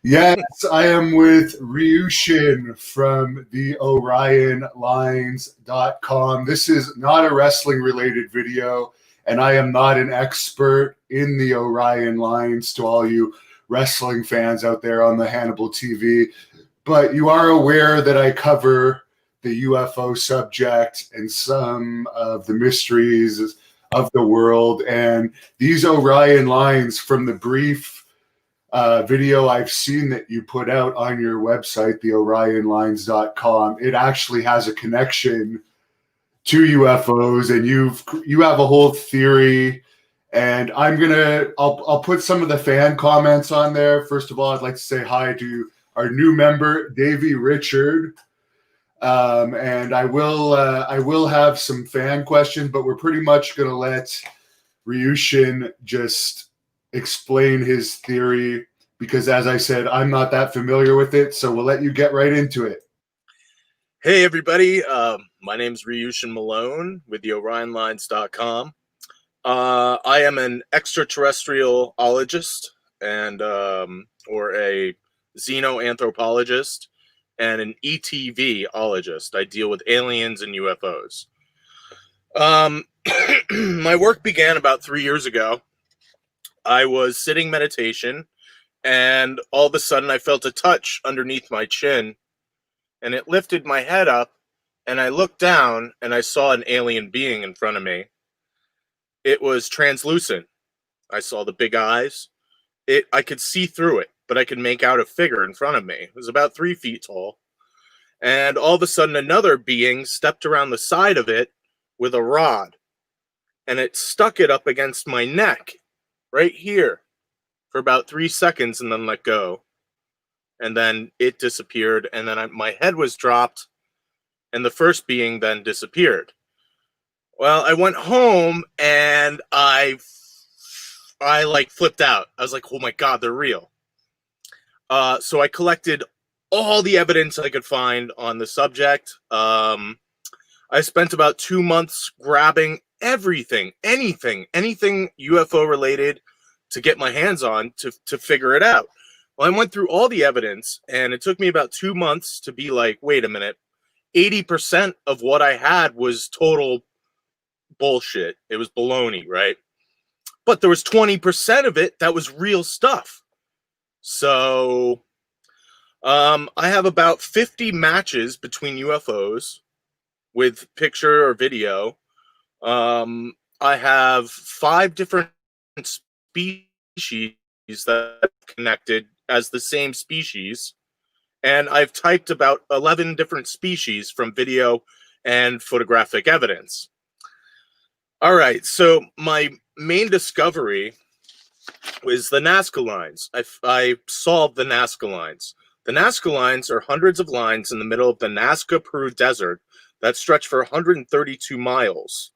Yes, I am with Ryushin from the OrionLines.com. This is not a wrestling related video, and I am not an expert in the Orion lines to all you wrestling fans out there on the Hannibal TV. But you are aware that I cover the UFO subject and some of the mysteries of the world. And these Orion lines, from the brief video I've seen that you put out on your website, the orionlines.com, it actually has a connection to UFOs, and you have a whole theory. And I'll put some of the fan comments on there. First of all, I'd like to say hi to our new member, Davey Richard. And I will have some fan questions, but we're pretty much going to let Ryushin just explain his theory, because as I said, I'm not that familiar with it, so we'll let you get right into it. Hey everybody, my name's Ryushin Malone with the OrionLines.com. I am an extraterrestrialologist and or a xenoanthropologist and an ETV-ologist. I deal with aliens and UFOs. My work began about 3 years ago. I was sitting meditation, and all of a sudden I felt a touch underneath my chin, and it lifted my head up, and I looked down, and I saw an alien being in front of me. It was translucent. I saw the big eyes. I could see through it, but I could make out a figure in front of me. It was about 3 feet tall. And all of a sudden another being stepped around the side of it with a rod, and it stuck it up against my neck right here for about 3 seconds and then let go. And then it disappeared, and then my head was dropped, and the first being then disappeared. Well, I went home, and I like flipped out. I was like, oh my God, they're real. So I collected all the evidence I could find on the subject. I spent about 2 months grabbing everything, anything UFO related to get my hands on to figure it out. Well, I went through all the evidence, and it took me about 2 months to be like, wait a minute, 80% of what I had was total bullshit. It was baloney, right? But there was 20% of it that was real stuff. So I have about 50 matches between UFOs with picture or video. I have 5 different species that connected as the same species, and I've typed about 11 different species from video and photographic evidence. All right, so my main discovery was the Nazca lines. I solved the Nazca lines. The Nazca lines are hundreds of lines in the middle of the Nazca, Peru desert that stretch for 132 miles.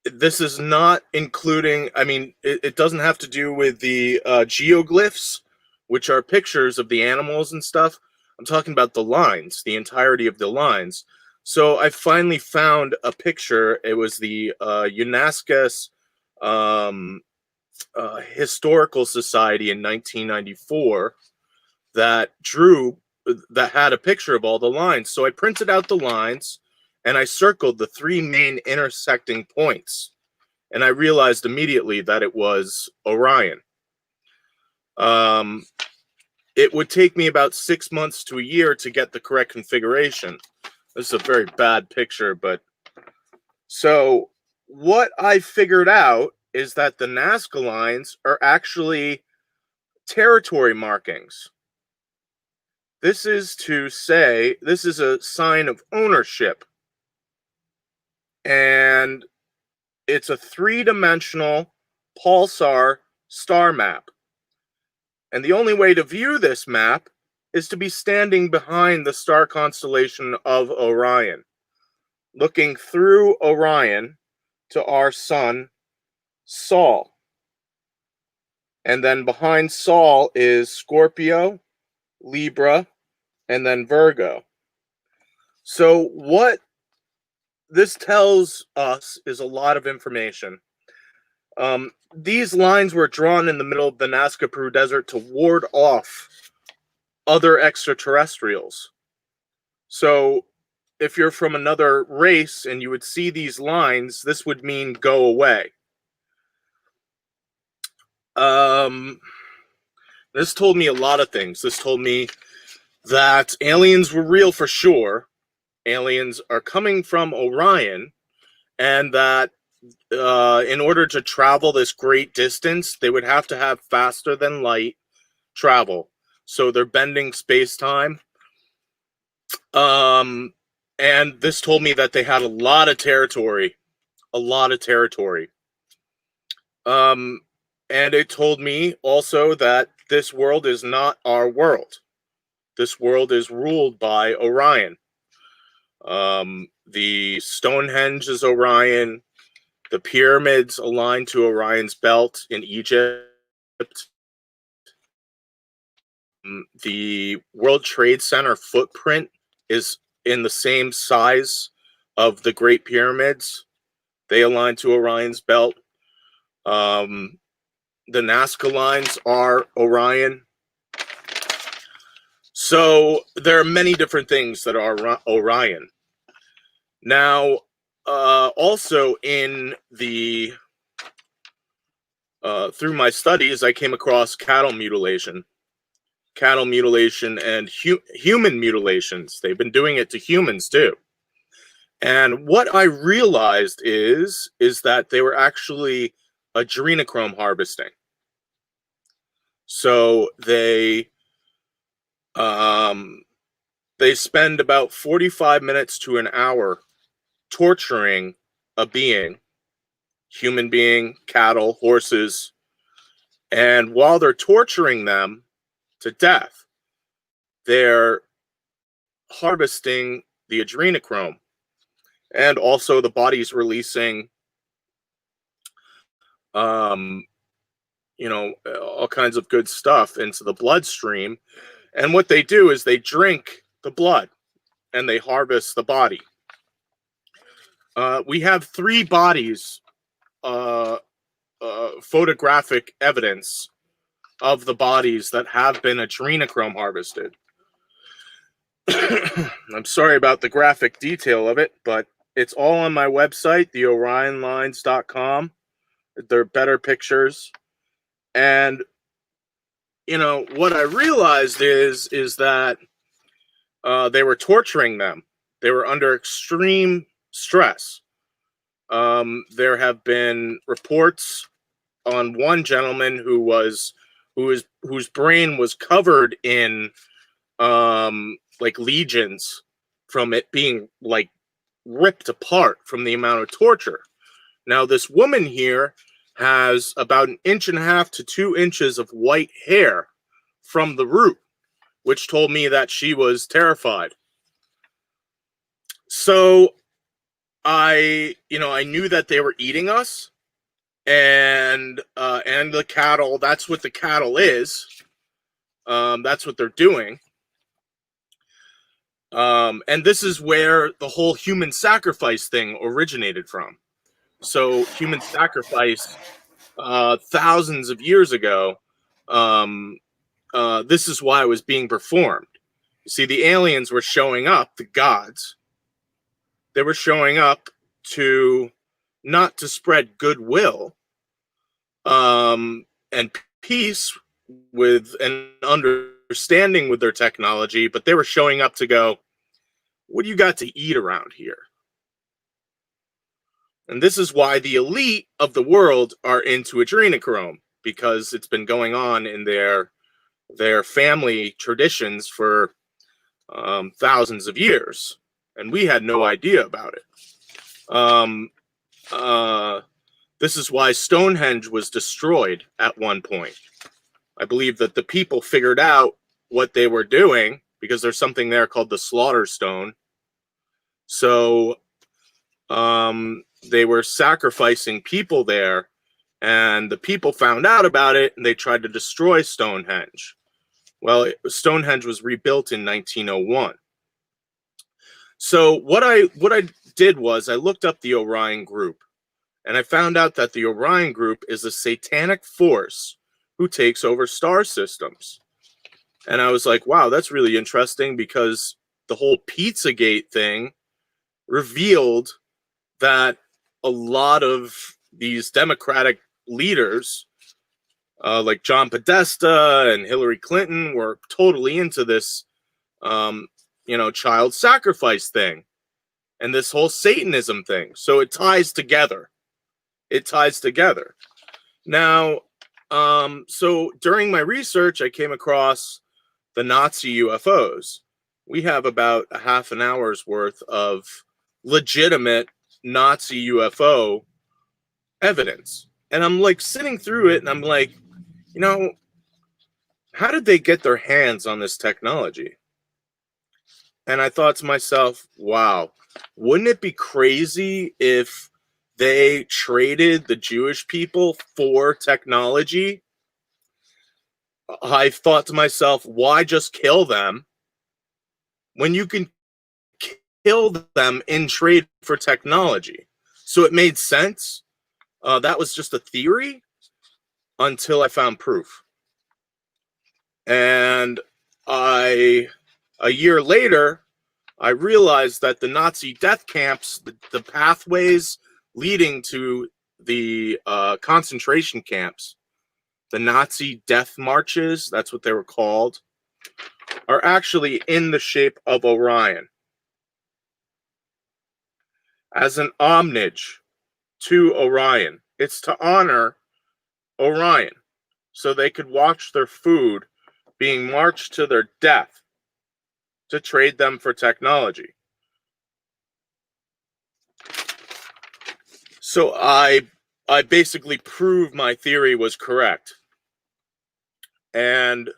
This is not including, I mean, it doesn't have to do with the geoglyphs, which are pictures of the animals and stuff. I'm talking about the lines, the entirety of the lines. So I finally found a picture. It was the UNESCO Historical Society in 1994 that had a picture of all the lines. So I printed out the lines, and I circled the 3 main intersecting points, and I realized immediately that it was Orion. It would take me about 6 months to a year to get the correct configuration. This is a very bad picture, but so what I figured out is that the Nazca lines are actually territory markings. This is to say, this is a sign of ownership. And it's a 3-dimensional pulsar star map. And the only way to view this map is to be standing behind the star constellation of Orion, looking through Orion to our sun, Sol. And then behind Sol is Scorpio, Libra, and then Virgo. So what this tells us is a lot of information. These lines were drawn in the middle of the Nazca Peru Desert to ward off other extraterrestrials. So if you're from another race and you would see these lines, this would mean go away. This told me a lot of things. This told me that aliens were real for sure. Aliens are coming from Orion, and that in order to travel this great distance, they would have to have faster than light travel. So they're bending space-time. And this told me that they had a lot of territory. And it told me also that this world is not our world. This world is ruled by Orion. The Stonehenge is Orion. The pyramids aligned to Orion's belt in Egypt. The World Trade Center footprint is in the same size of the Great Pyramids. They align to Orion's belt. The Nazca lines are Orion. So there are many different things that are Orion. Now, also in the through my studies, I came across cattle mutilation and human mutilations. They've been doing it to humans too. And what I realized is that they were actually adrenochrome harvesting. So they spend about 45 minutes to an hour torturing a being, human being, cattle, horses, and while they're torturing them to death, they're harvesting the adrenochrome, and also the body's releasing all kinds of good stuff into the bloodstream. And what they do is they drink the blood and they harvest the body. We have 3 bodies, photographic evidence of the bodies that have been adrenochrome harvested. I'm sorry about the graphic detail of it, but it's all on my website, theorionlines.com. They're better pictures. And, what I realized is that they were torturing them. They were under extreme stress. There have been reports on one gentleman whose brain was covered in like legions from it being like ripped apart from the amount of torture. Now, this woman here has about 1.5 to 2 inches of white hair from the root, which told me that she was terrified. So I knew that they were eating us, and the cattle. That's what the cattle is. That's what they're doing. And this is where the whole human sacrifice thing originated from. So human sacrifice, thousands of years ago, this is why it was being performed. You see, the aliens were showing up, the gods. They were showing up not to spread goodwill and peace with an understanding with their technology, but they were showing up to go, what do you got to eat around here? And this is why the elite of the world are into adrenochrome, because it's been going on in their family traditions for thousands of years, and we had no idea about it. This is why Stonehenge was destroyed at one point. I believe that the people figured out what they were doing because there's something there called the slaughter stone. So they were sacrificing people there, and the people found out about it, and they tried to destroy Stonehenge. Well, Stonehenge was rebuilt in 1901. So what I did was I looked up the Orion group, And I found out that the Orion group is a satanic force who takes over star systems. And I was like, wow, that's really interesting, because the whole Pizzagate thing revealed that a lot of these Democratic leaders, like John Podesta and Hillary Clinton, were totally into this, child sacrifice thing and this whole Satanism thing. So it ties together. Now, so during my research, I came across the Nazi UFOs. We have about a half an hour's worth of legitimate Nazi UFO evidence. And I'm like sitting through it and I'm like, how did they get their hands on this technology? And I thought to myself, wow, wouldn't it be crazy if they traded the Jewish people for technology? I thought to myself, why just kill them when you can kill them in trade for technology? So it made sense. That was just a theory until I found proof. And a year later, I realized that the Nazi death camps, the pathways leading to the concentration camps, the Nazi death marches, that's what they were called, are actually in the shape of Orion. As an homage to Orion. It's to honor Orion, so they could watch their food being marched to their death to trade them for technology. So I basically proved my theory was correct. And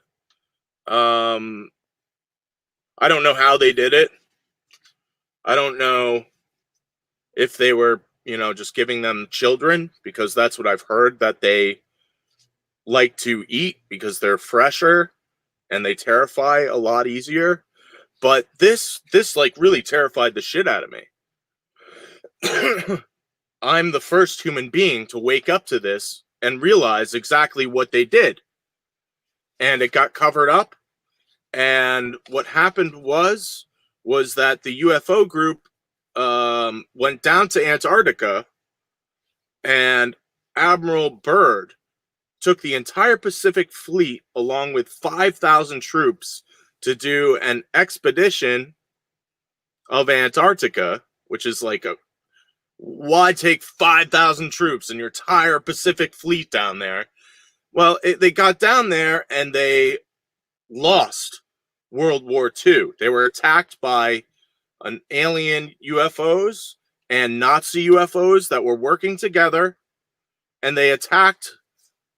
I don't know how they did it. I don't know if they were, just giving them children, because that's what I've heard, that they like to eat because they're fresher and they terrify a lot easier. But this like really terrified the shit out of me. I'm the first human being to wake up to this and realize exactly what they did. And it got covered up. And what happened was that the UFO group went down to Antarctica, and Admiral Byrd took the entire Pacific Fleet along with 5,000 troops to do an expedition of Antarctica, which is like why take 5,000 troops and your entire Pacific Fleet down there? Well, they got down there and they lost World War II. They were attacked by an alien UFOs and Nazi UFOs that were working together, and they attacked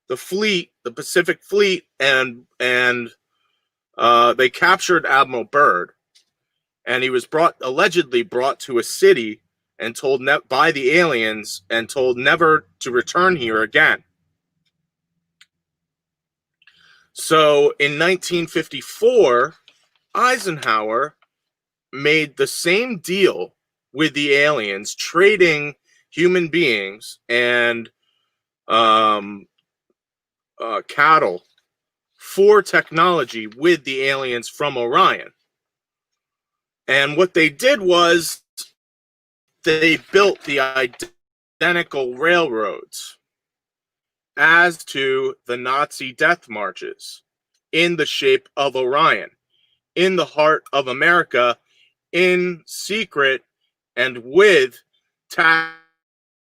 the fleet, the Pacific Fleet, and they captured Admiral Byrd, and he was allegedly brought to a city and told by the aliens and told never to return here again. So in 1954, Eisenhower made the same deal with the aliens, trading human beings and cattle for technology with the aliens from Orion. And what they did was they built the identical railroads as to the Nazi death marches in the shape of Orion, in the heart of America, in secret and with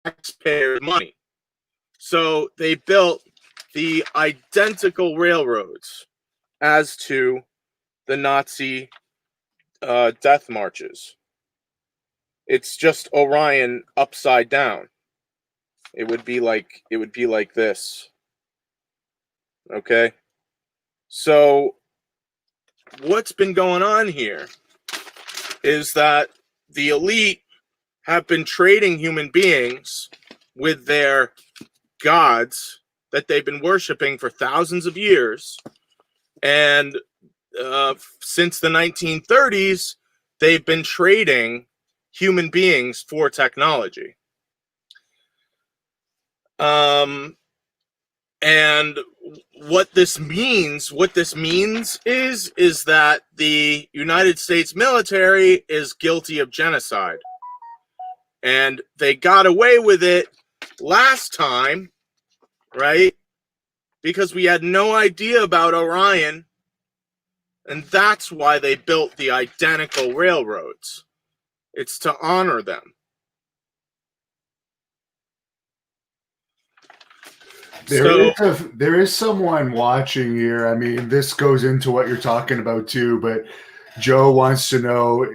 taxpayer money. So they built the identical railroads as to the Nazi death marches. It's just Orion upside down. It would be like this. Okay? So what's been going on here is that the elite have been trading human beings with their gods that they've been worshiping for thousands of years. And since the 1930s, they've been trading human beings for technology. And what this means is that the United States military is guilty of genocide. And they got away with it last time, right? Because we had no idea about Orion. And that's why they built the identical railroads. It's to honor them. There is someone watching here. I mean, this goes into what you're talking about too, but Joe wants to know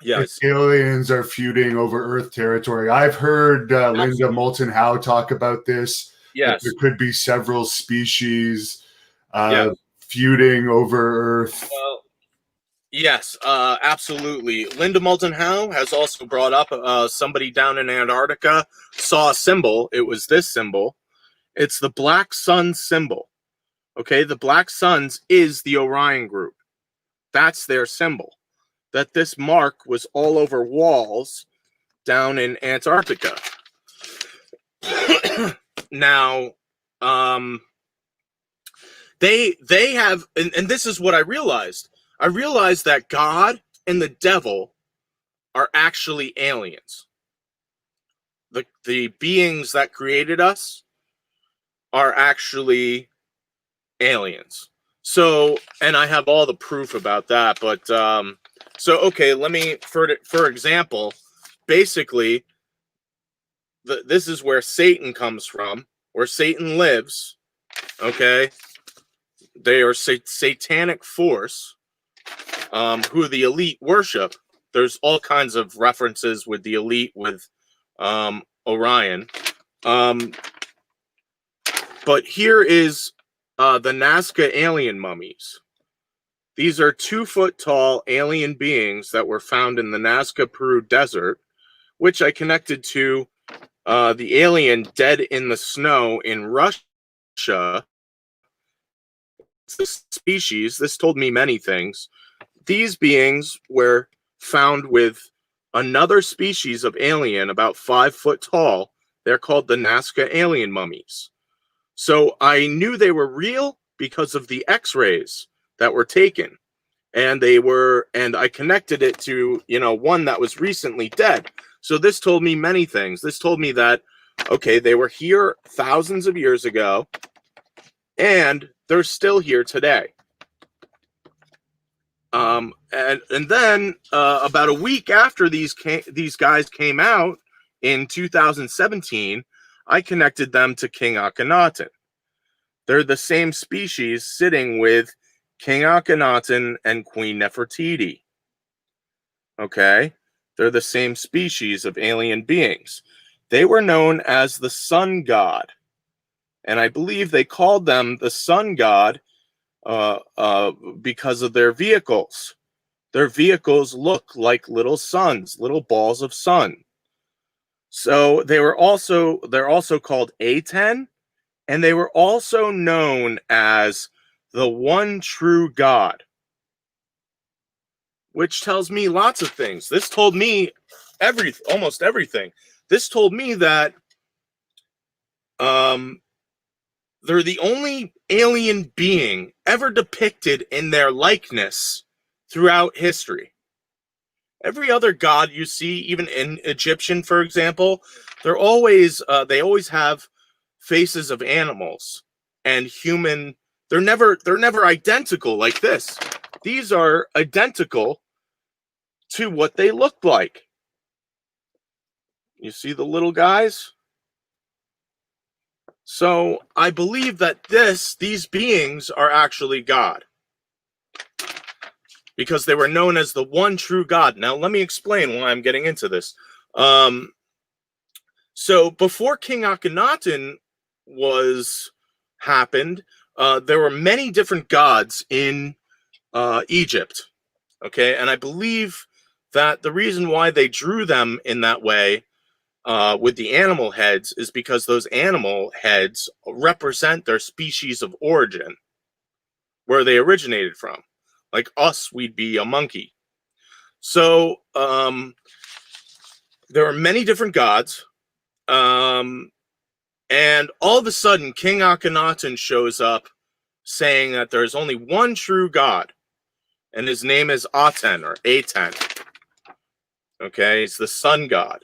if aliens are feuding over Earth territory. I've heard Linda Moulton Howe talk about this. Yes. There could be several species feuding over Earth. Well, yes, absolutely. Linda Moulton Howe has also brought up somebody down in Antarctica saw a symbol. It was this symbol. It's the Black Sun symbol. Okay, the Black Suns is the Orion group. That's their symbol. That this mark was all over walls down in Antarctica. Now, they have, and this is what I realized. I realized that God and the devil are actually aliens. The beings that created us are actually aliens. So, and I have all the proof about that, but so okay, let me for example, basically this is where Satan comes from, where Satan lives. Okay, they are satanic force who the elite worship. There's all kinds of references with the elite with Orion. But here is the Nazca alien mummies. These are 2-foot-tall alien beings that were found in the Nazca, Peru desert, which I connected to the alien dead in the snow in Russia. It's this species. This told me many things. These beings were found with another species of alien about 5 foot tall. They're called the Nazca alien mummies. So I knew they were real because of the X-rays that were taken. And I connected it to, one that was recently dead. So this told me many things. This told me that, okay, they were here thousands of years ago, and they're still here today. And then about a week after these guys came out in 2017, I connected them to King Akhenaten. They're the same species sitting with King Akhenaten and Queen Nefertiti. Okay? They're the same species of alien beings. They were known as the sun god. And I believe they called them the sun god because of their vehicles. Their vehicles look like little suns, little balls of sun. So they're also called Aten, and they were also known as the one true God, which tells me lots of things. This told me almost everything. This told me that they're the only alien being ever depicted in their likeness throughout history. Every other god you see, even in Egyptian, for example, they always have faces of animals and human. They're never identical like this. These are identical to what they look like. You see the little guys? So I believe that these beings are actually God, because they were known as the one true God. Now, let me explain why I'm getting into this. So before King Akhenaten happened, there were many different gods in Egypt. Okay, and I believe that the reason why they drew them in that way with the animal heads is because those animal heads represent their species of origin, where they originated from. Like us, we'd be a monkey. So there are many different gods. And all of a sudden, King Akhenaten shows up saying that there is only one true God, and his name is Aten or Aten. Okay, he's the sun god.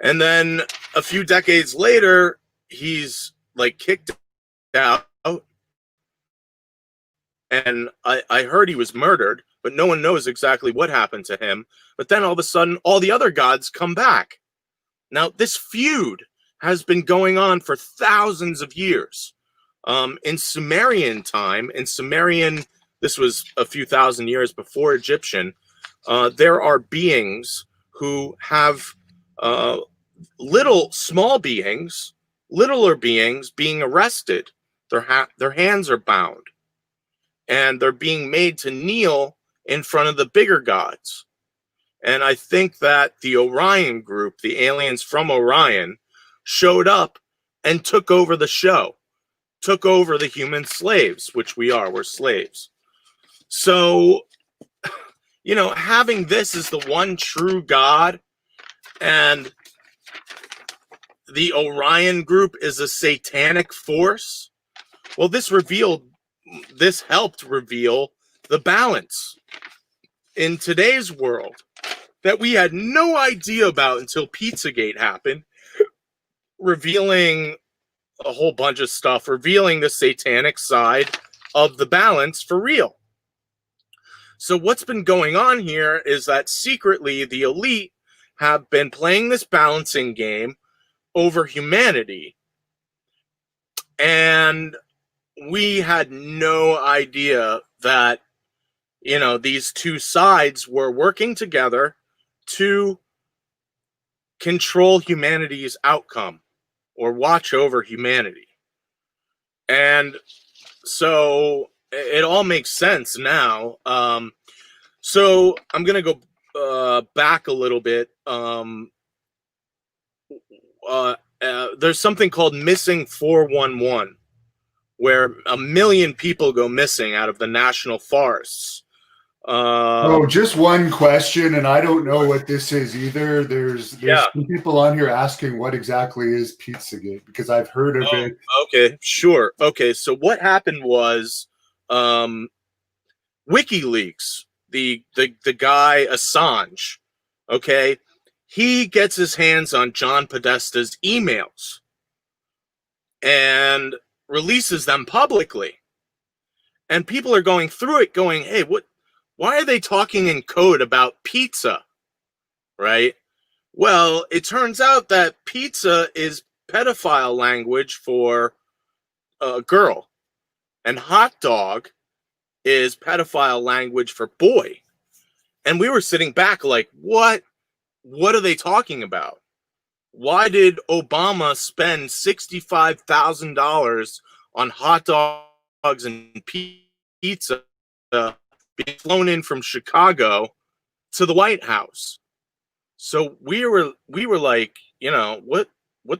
And then a few decades later, he's like kicked out. And I heard he was murdered, but no one knows exactly what happened to him. But then all of a sudden, all the other gods come back. Now, this feud has been going on for thousands of years. In Sumerian time, this was a few thousand years before Egyptian, there are beings who have littler beings being arrested. Their hands are bound, and they're being made to kneel in front of the bigger gods. And I think that the Orion group, the aliens from Orion, showed up and took over the show, took over the human slaves, which we're slaves. So, having this as the one true God, and the Orion group is a satanic force, well, this helped reveal the balance in today's world that we had no idea about until Pizzagate happened, revealing a whole bunch of stuff, revealing the satanic side of the balance for real. So what's been going on here is that secretly the elite have been playing this balancing game over humanity. And we had no idea that, these two sides were working together to control humanity's outcome or watch over humanity. And so it all makes sense now. So I'm going to go back a little bit. There's something called Missing 411, where 1 million people go missing out of the national forests. Just one question, and I don't know what this is either. There's some people on here asking what exactly is Pizzagate, because I've heard of it. Okay, sure. Okay, so what happened was WikiLeaks, the guy Assange, okay, he gets his hands on John Podesta's emails and releases them publicly. And people are going through it going, hey, why are they talking in code about pizza, right? Well, it turns out that pizza is pedophile language for a girl, and hot dog is pedophile language for boy. And we were sitting back like, what are they talking about? Why did Obama spend $65,000 on hot dogs and pizza being flown in from Chicago to the White House? So we were like, what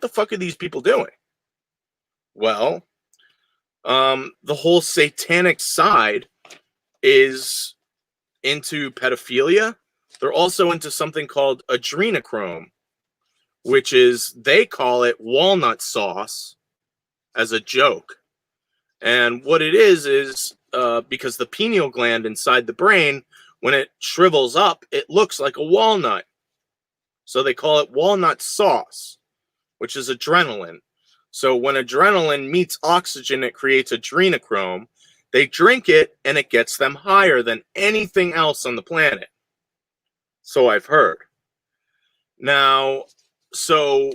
the fuck are these people doing? Well, the whole satanic side is into pedophilia. They're also into something called Adrenochrome, which is, they call it walnut sauce as a joke. And what it is because the pineal gland inside the brain, when it shrivels up, it looks like a walnut. So they call it walnut sauce, which is adrenaline. So when adrenaline meets oxygen, it creates adrenochrome. They drink it, and it gets them higher than anything else on the planet. So I've heard. Now, so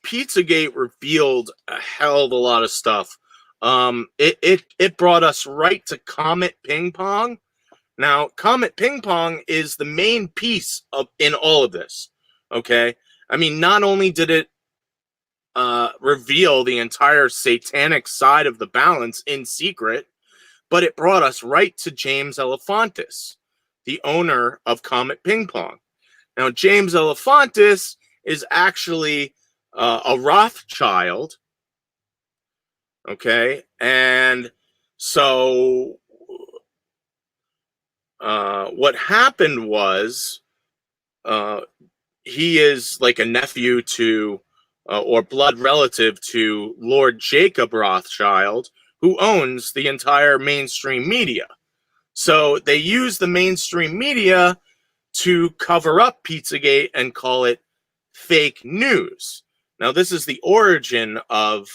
Pizzagate revealed a hell of a lot of stuff. It brought us right to Comet Ping Pong. Now, Comet Ping Pong is the main piece in all of this. Okay, I mean, not only did it reveal the entire satanic side of the balance in secret, but it brought us right to James Alefantis, the owner of Comet Ping Pong. Now, James Alefantis is actually a Rothschild. Okay, and so what happened was he is like a nephew to or blood relative to Lord Jacob Rothschild, who owns the entire mainstream media. So they use the mainstream media to cover up Pizzagate and call it fake news. Now, this is the origin of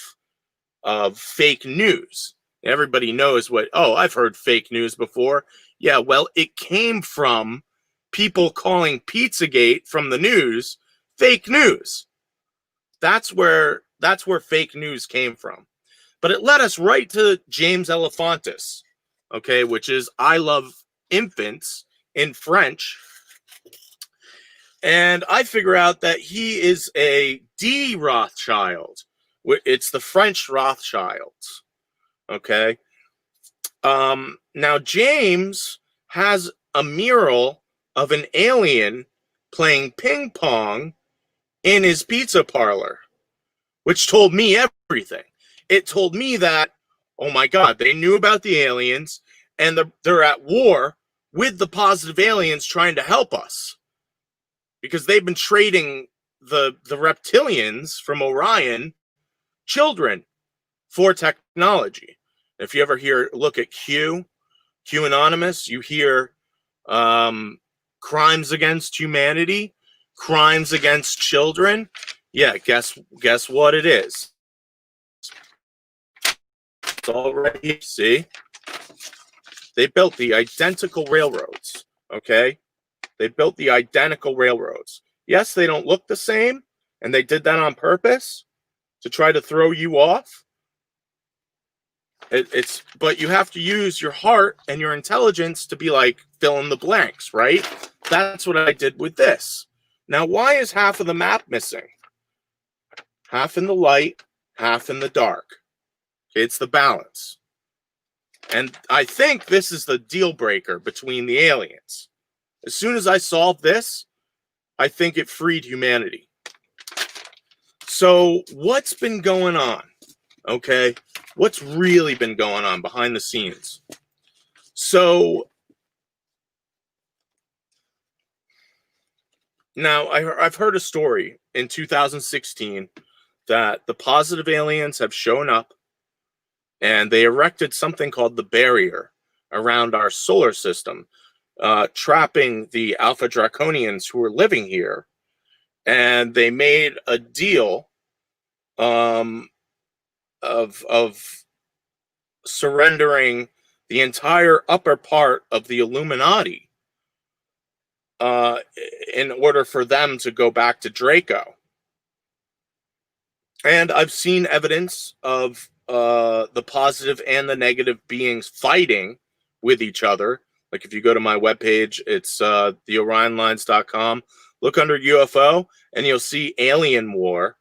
fake news. Everybody knows what, oh, I've heard fake news before. Yeah, well, it came from people calling Pizzagate from the news fake news. That's where fake news came from. But it led us right to James Elephantis, okay, which is I love infants in French. And I figure out that he is a D Rothschild. It's the French Rothschilds, okay? Now, James has a mural of an alien playing ping pong in his pizza parlor, which told me everything. It told me that, oh my God, they knew about the aliens, and they're at war with the positive aliens trying to help us. Because they've been trading the reptilians from Orion children for technology. If you ever look at Q Anonymous, you hear crimes against humanity, crimes against children. Yeah, guess what it is? It's all right here. See? They built the identical railroads, okay? They built the identical railroads. Yes, they don't look the same, and they did that on purpose to try to throw you off. But you have to use your heart and your intelligence to be like, fill in the blanks, right? That's what I did with this. Now, why is half of the map missing? Half in the light, half in the dark. It's the balance. And I think this is the deal breaker between the aliens. As soon as I solved this, I think it freed humanity. So what's been going on? Okay, what's really been going on behind the scenes? So now I've heard a story in 2016 that the positive aliens have shown up and they erected something called the barrier around our solar system, trapping the Alpha Draconians who were living here, and they made a deal of surrendering the entire upper part of the Illuminati in order for them to go back to Draco. And I've seen evidence of the positive and the negative beings fighting with each other. Like if you go to my webpage, it's theorionlines.com. Look under UFO and you'll see Alien War.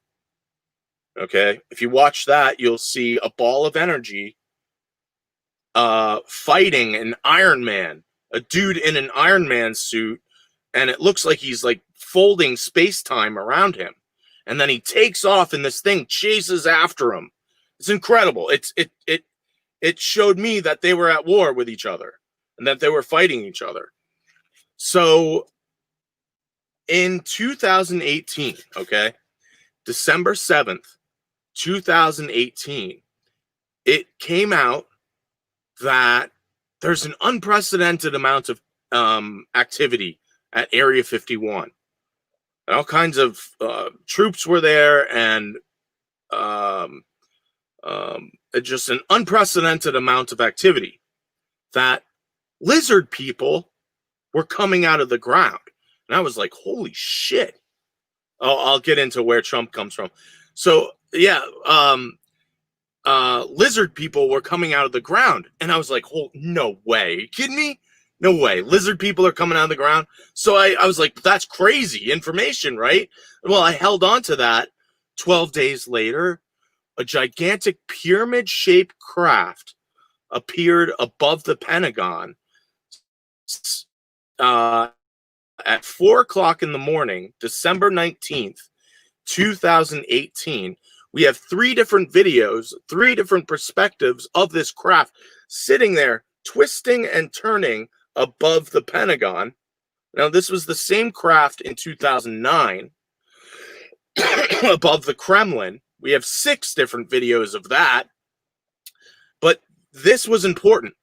Okay. If you watch that, you'll see a ball of energy fighting an Iron Man, a dude in an Iron Man suit. And it looks like he's like folding space-time around him. And then he takes off and this thing chases after him. It's incredible. It showed me that they were at war with each other and that they were fighting each other. So in 2018, okay, December 7th, 2018, it came out that there's an unprecedented amount of activity at Area 51. And all kinds of troops were there, and just an unprecedented amount of activity. That lizard people were coming out of the ground. And I was like, holy shit. I'll get into where Trump comes from. So, yeah, lizard people were coming out of the ground. And I was like, oh, no way. Are you kidding me? No way. Lizard people are coming out of the ground. So I was like, that's crazy information, right? Well, I held on to that. 12 days later, a gigantic pyramid-shaped craft appeared above the Pentagon at 4 o'clock in the morning, December 19th, 2018. We have 3 different videos, 3 different perspectives of this craft sitting there, twisting and turning above the Pentagon. Now, this was the same craft in 2009. above the Kremlin. We have 6 different videos of that. But this was important.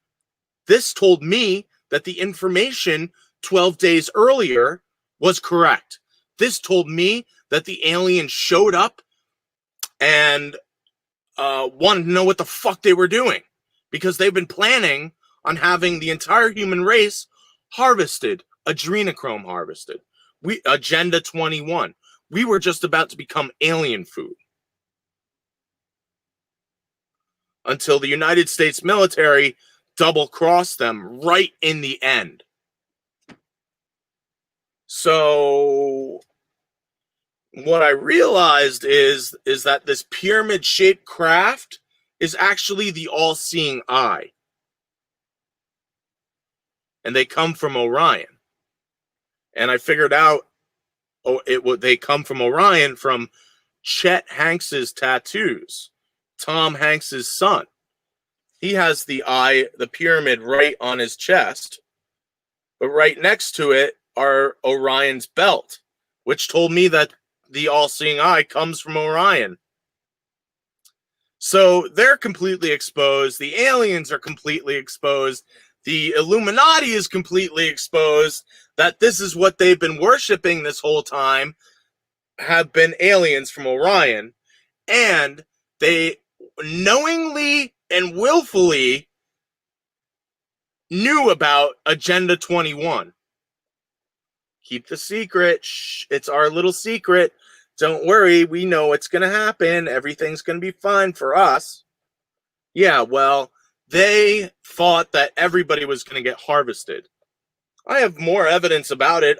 This told me that the information 12 days earlier was correct. This told me that the aliens showed up and wanted to know what the fuck they were doing, because they've been planning on having the entire human race harvested, adrenochrome harvested. Agenda 21. We were just about to become alien food. Until the United States military double-crossed them right in the end. So what I realized is that this pyramid-shaped craft is actually the all-seeing eye. And they come from Orion. And I figured out they come from Orion from Chet Hanks's tattoos. Tom Hanks's son. He has the eye, the pyramid, right on his chest. But right next to it are Orion's belt, which told me that the all-seeing eye comes from Orion. So they're completely exposed. The aliens are completely exposed. The Illuminati is completely exposed. That this is what they've been worshiping this whole time, have been aliens from Orion. And they knowingly and willfully knew about Agenda 21. Keep the secret. Shh, it's our little secret. Don't worry, we know what's going to happen. Everything's going to be fine for us. Yeah, well, they thought that everybody was going to get harvested. I have more evidence about it.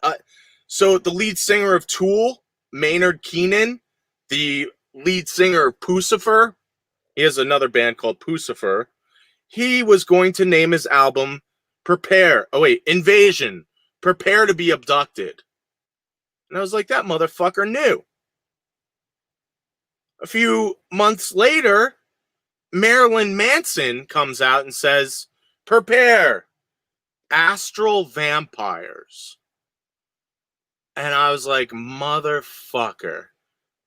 So the lead singer of Tool, Maynard Keenan, the lead singer of Pucifer, he has another band called Pucifer. He was going to name his album Invasion, Prepare to be Abducted. And I was like, that motherfucker knew. A few months later, Marilyn Manson comes out and says, prepare, astral vampires. And I was like, motherfucker.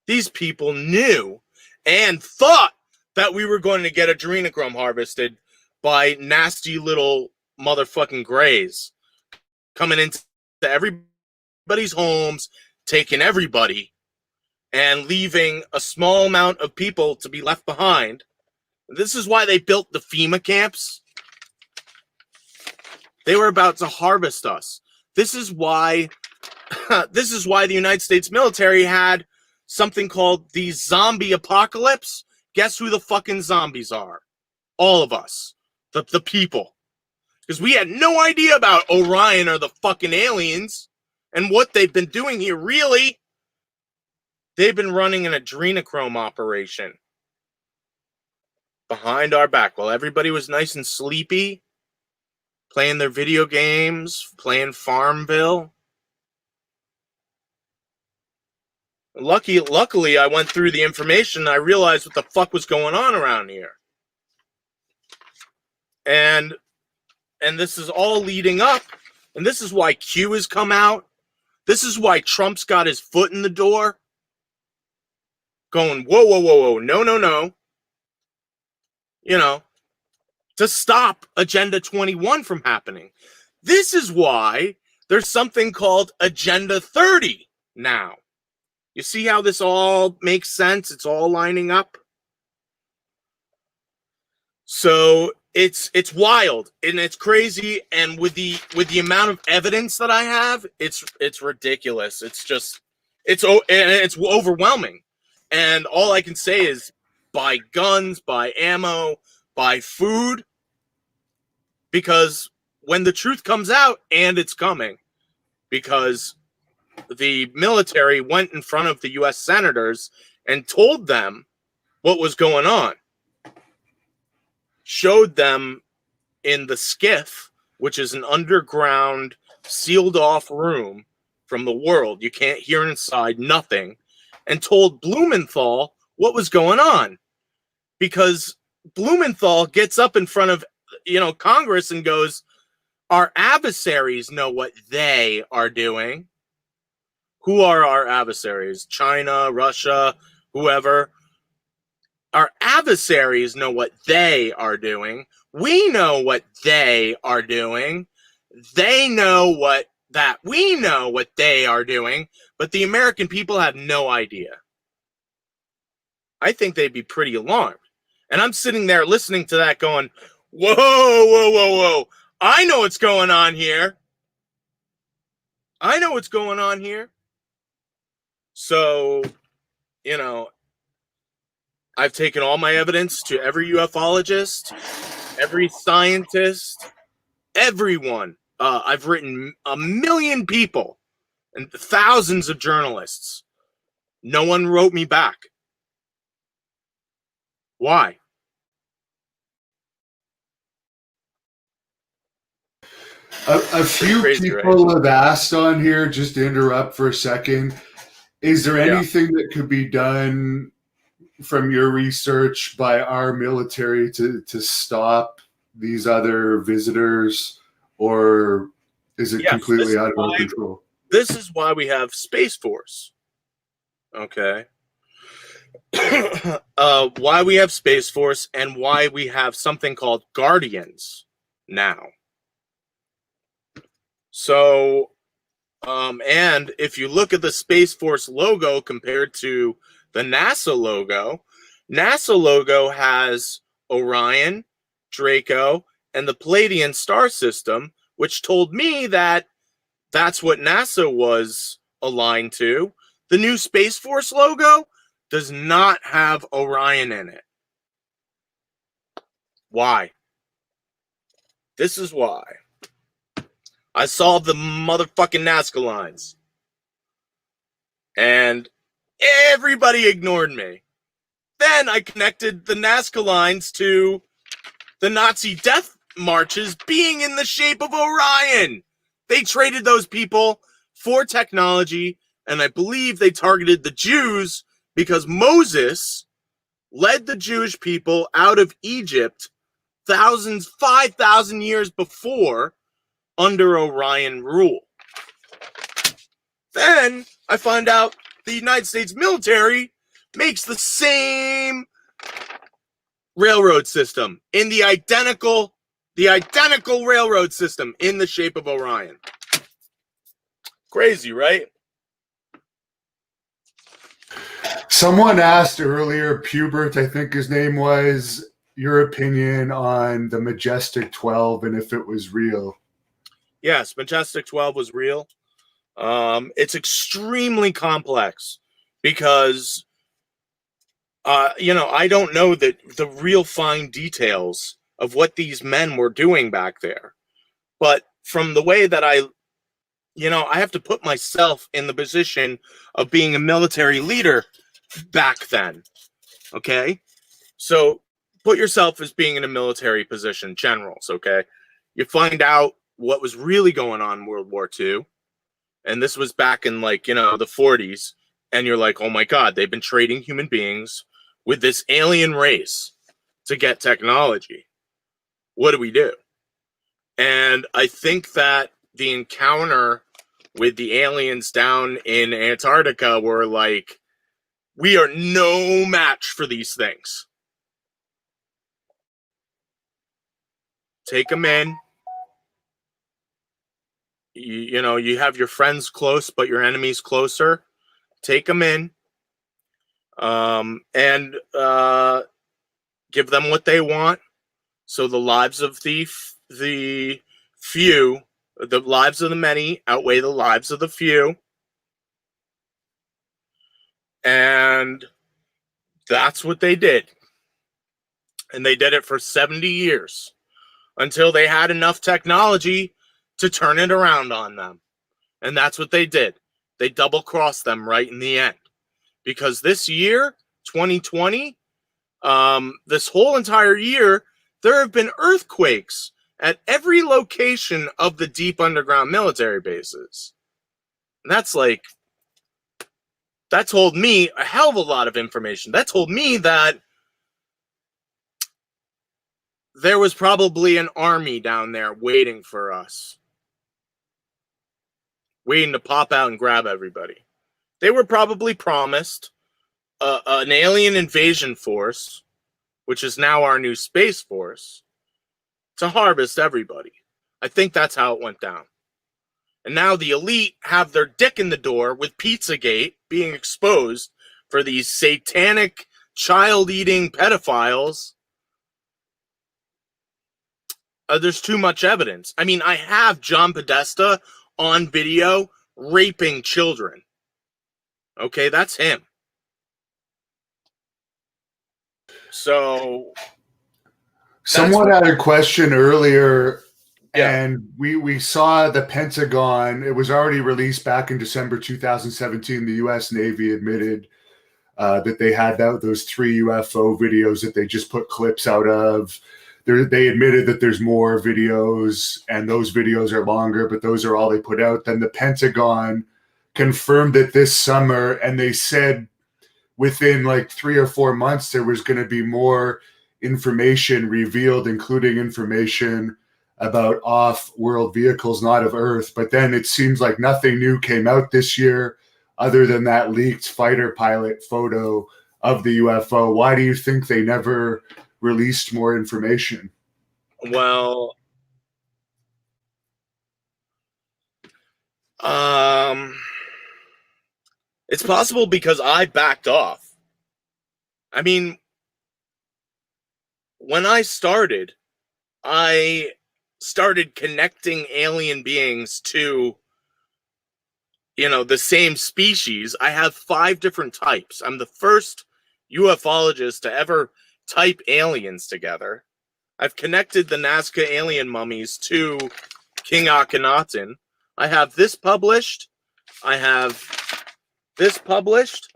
These people knew and thought that we were going to get adrenochrome harvested by nasty little motherfucking greys coming into everybody's homes, taking everybody, and leaving a small amount of people to be left behind. This is why they built the FEMA camps. They were about to harvest us. This is why the United States military had something called the zombie apocalypse. Guess who the fucking zombies are? All of us. The people. Because we had no idea about Orion or the fucking aliens and what they've been doing here. Really, they've been running an adrenochrome operation behind our back while everybody was nice and sleepy, playing their video games, playing Farmville. Luckily, I went through the information and I realized what the fuck was going on around here. And this is all leading up. And this is why Q has come out. This is why Trump's got his foot in the door. Going, whoa, whoa, whoa, whoa, no. You know, to stop Agenda 21 from happening. This is why there's something called Agenda 30 now. You see how this all makes sense? It's all lining up. So it's wild and it's crazy, and with the amount of evidence that I have, it's ridiculous. It's overwhelming. And all I can say is buy guns, buy ammo, buy food, because when the truth comes out, and it's coming, because the military went in front of the U.S. senators and told them what was going on. Showed them in the skiff, which is an underground, sealed-off room from the world. You can't hear inside, nothing. And told Blumenthal what was going on. Because Blumenthal gets up in front of, Congress and goes, our adversaries know what they are doing. Who are our adversaries? China, Russia, whoever. Our adversaries know what they are doing. We know what they are doing. They know what that we know what they are doing, but the American people have no idea. I think they'd be pretty alarmed. And I'm sitting there listening to that going, whoa, whoa, whoa, whoa. I know what's going on here. I know what's going on here. So, you know, I've taken all my evidence to every ufologist, every scientist, everyone. I've written 1 million people and thousands of journalists. No one wrote me back. Why? A few crazy, people right? have asked on here, just to interrupt for a second, is there Yeah. anything that could be done from your research by our military to stop these other visitors, or is it Yes, completely out of our control? this is why we have Space Force. Okay. Why we have Space Force and why we have something called Guardians now. So, and if you look at the Space Force logo compared to the NASA logo has Orion, Draco, and the Palladian star system, which told me that that's what NASA was aligned to. The new Space Force logo does not have Orion in it. Why? This is why. I saw the motherfucking Nazca lines. And everybody ignored me. Then I connected the Nazca lines to the Nazi death marches being in the shape of Orion. They traded those people for technology, and I believe they targeted the Jews because Moses led the Jewish people out of Egypt 5,000 years before under Orion rule. Then I find out the United States military makes the same railroad system in the identical railroad system in the shape of Orion. Crazy, right? Someone asked earlier, Pubert, I think his name was, your opinion on the Majestic 12 and if it was real. Yes, Majestic 12 was real. It's extremely complex because, I don't know the real fine details of what these men were doing back there. But from the way that I have to put myself in the position of being a military leader back then. Okay? So put yourself as being in a military position, generals, okay? You find out what was really going on in World War II. And this was back in the 40s. And you're like, oh my God, they've been trading human beings with this alien race to get technology. What do we do? And I think that the encounter with the aliens down in Antarctica were like, we are no match for these things. Take them in. You have your friends close, but your enemies closer. Take them in. And give them what they want. So the lives of the few, the lives of the many outweigh the lives of the few. And that's what they did. And they did it for 70 years until they had enough technology to turn it around on them. And that's what they did. They double-crossed them right in the end. Because this year, 2020, this whole entire year, there have been earthquakes at every location of the deep underground military bases. And that told me a hell of a lot of information. That told me that there was probably an army down there waiting for us. Waiting to pop out and grab everybody. they were probably promised an alien invasion force, which is now our new space force, to harvest everybody. I think that's how it went down. And now the elite have their dick in the door with Pizzagate being exposed for these satanic child-eating pedophiles. There's too much evidence. I mean, I have John Podesta on video raping children. Okay, that's him. So, someone had a question earlier, yeah. and we saw the Pentagon. It was already released back in December 2017. The U.S. Navy admitted that they had those 3 UFO videos that they just put clips out of. They admitted that there's more videos, and those videos are longer, but those are all they put out. Then the Pentagon confirmed it this summer, and they said within like 3 or 4 months there was going to be more information revealed, including information about off-world vehicles not of Earth. But then it seems like nothing new came out this year other than that leaked fighter pilot photo of the UFO. Why do you think they never released more information? Well, it's possible because I backed off. I mean, when I started connecting alien beings to, the same species. I have 5 different types. I'm the first ufologist to ever type aliens together. I've connected the Nazca alien mummies to King Akhenaten. I have this published. I have this published,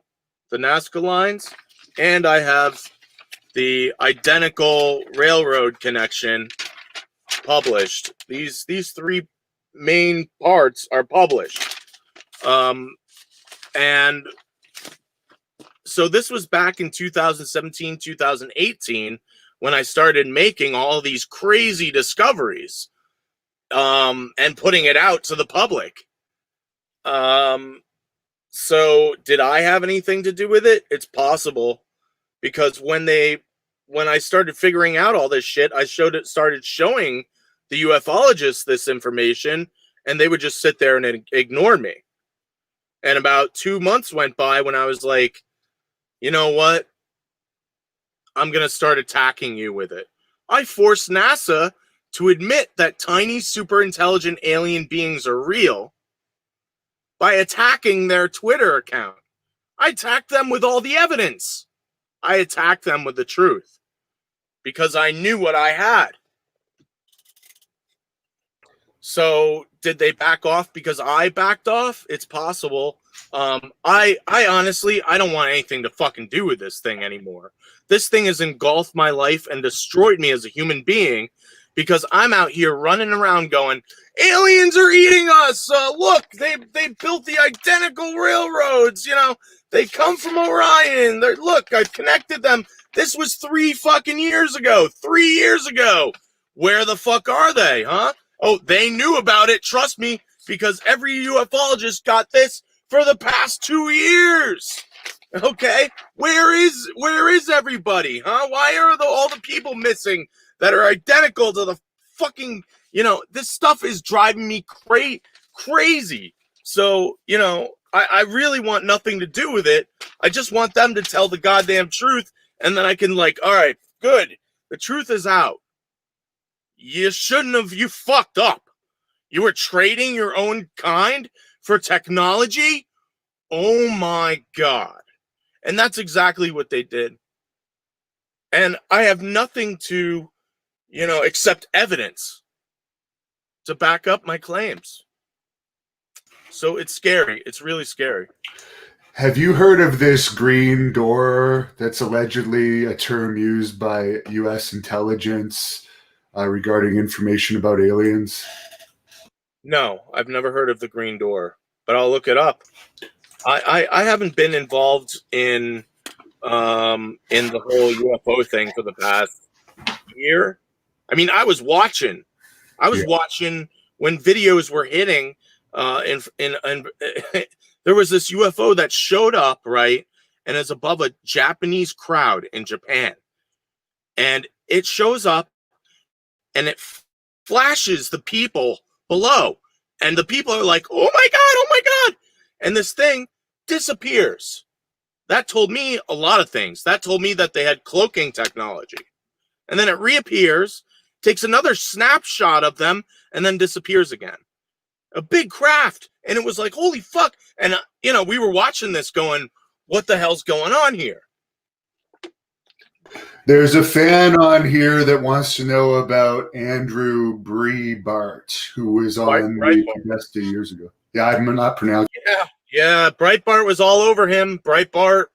the Nazca lines, and I have the identical railroad connection published. These 3 main parts are published. And so this was back in 2017, 2018, when I started making all these crazy discoveries, and putting it out to the public. So did I have anything to do with it? It's possible, because when I started figuring out all this shit, I started showing the ufologists this information, and they would just sit there and ignore me. And about 2 months went by when I was like, you know what? I'm going to start attacking you with it. I forced NASA to admit that tiny super intelligent alien beings are real by attacking their Twitter account. I attacked them with all the evidence. I attacked them with the truth because I knew what I had. So did they back off because I backed off? It's possible. I honestly, I don't want anything to fucking do with this thing anymore. This thing has engulfed my life and destroyed me as a human being, because I'm out here running around going, aliens are eating us. Look, they built the identical railroads. They come from Orion. Look, I've connected them. This was 3 fucking years ago. 3 years ago. Where the fuck are they, huh? Oh, they knew about it. Trust me, because every ufologist got this for the past 2 years. Okay, where is everybody, huh? Why are all the people missing that are identical to the fucking, this stuff is driving me crazy. So, I really want nothing to do with it. I just want them to tell the goddamn truth, and then I can all right, good. The truth is out. You fucked up. You were trading your own kind for technology? Oh my God. And that's exactly what they did. And I have nothing to, except evidence to back up my claims. So it's scary. It's really scary. Have you heard of this green door that's allegedly a term used by U.S. intelligence regarding information about aliens? No, I've never heard of the green door, but I'll look it up. I haven't been involved in the whole UFO thing for the past year. I mean, I was watching when videos were hitting. There there was this UFO that showed up, right, and is above a Japanese crowd in Japan. And it shows up and it flashes the people below. And the people are like, oh my God, oh my God. And this thing disappears. That told me a lot of things. That told me that they had cloaking technology. And then it reappears, takes another snapshot of them, and then disappears again. A big craft. And it was like, holy fuck. And, we were watching this going, what the hell's going on here? There's a fan on here that wants to know about Andrew Breitbart, who was on the Podesta years ago. Yeah, I'm not pronouncing. Yeah. Breitbart was all over him. Breitbart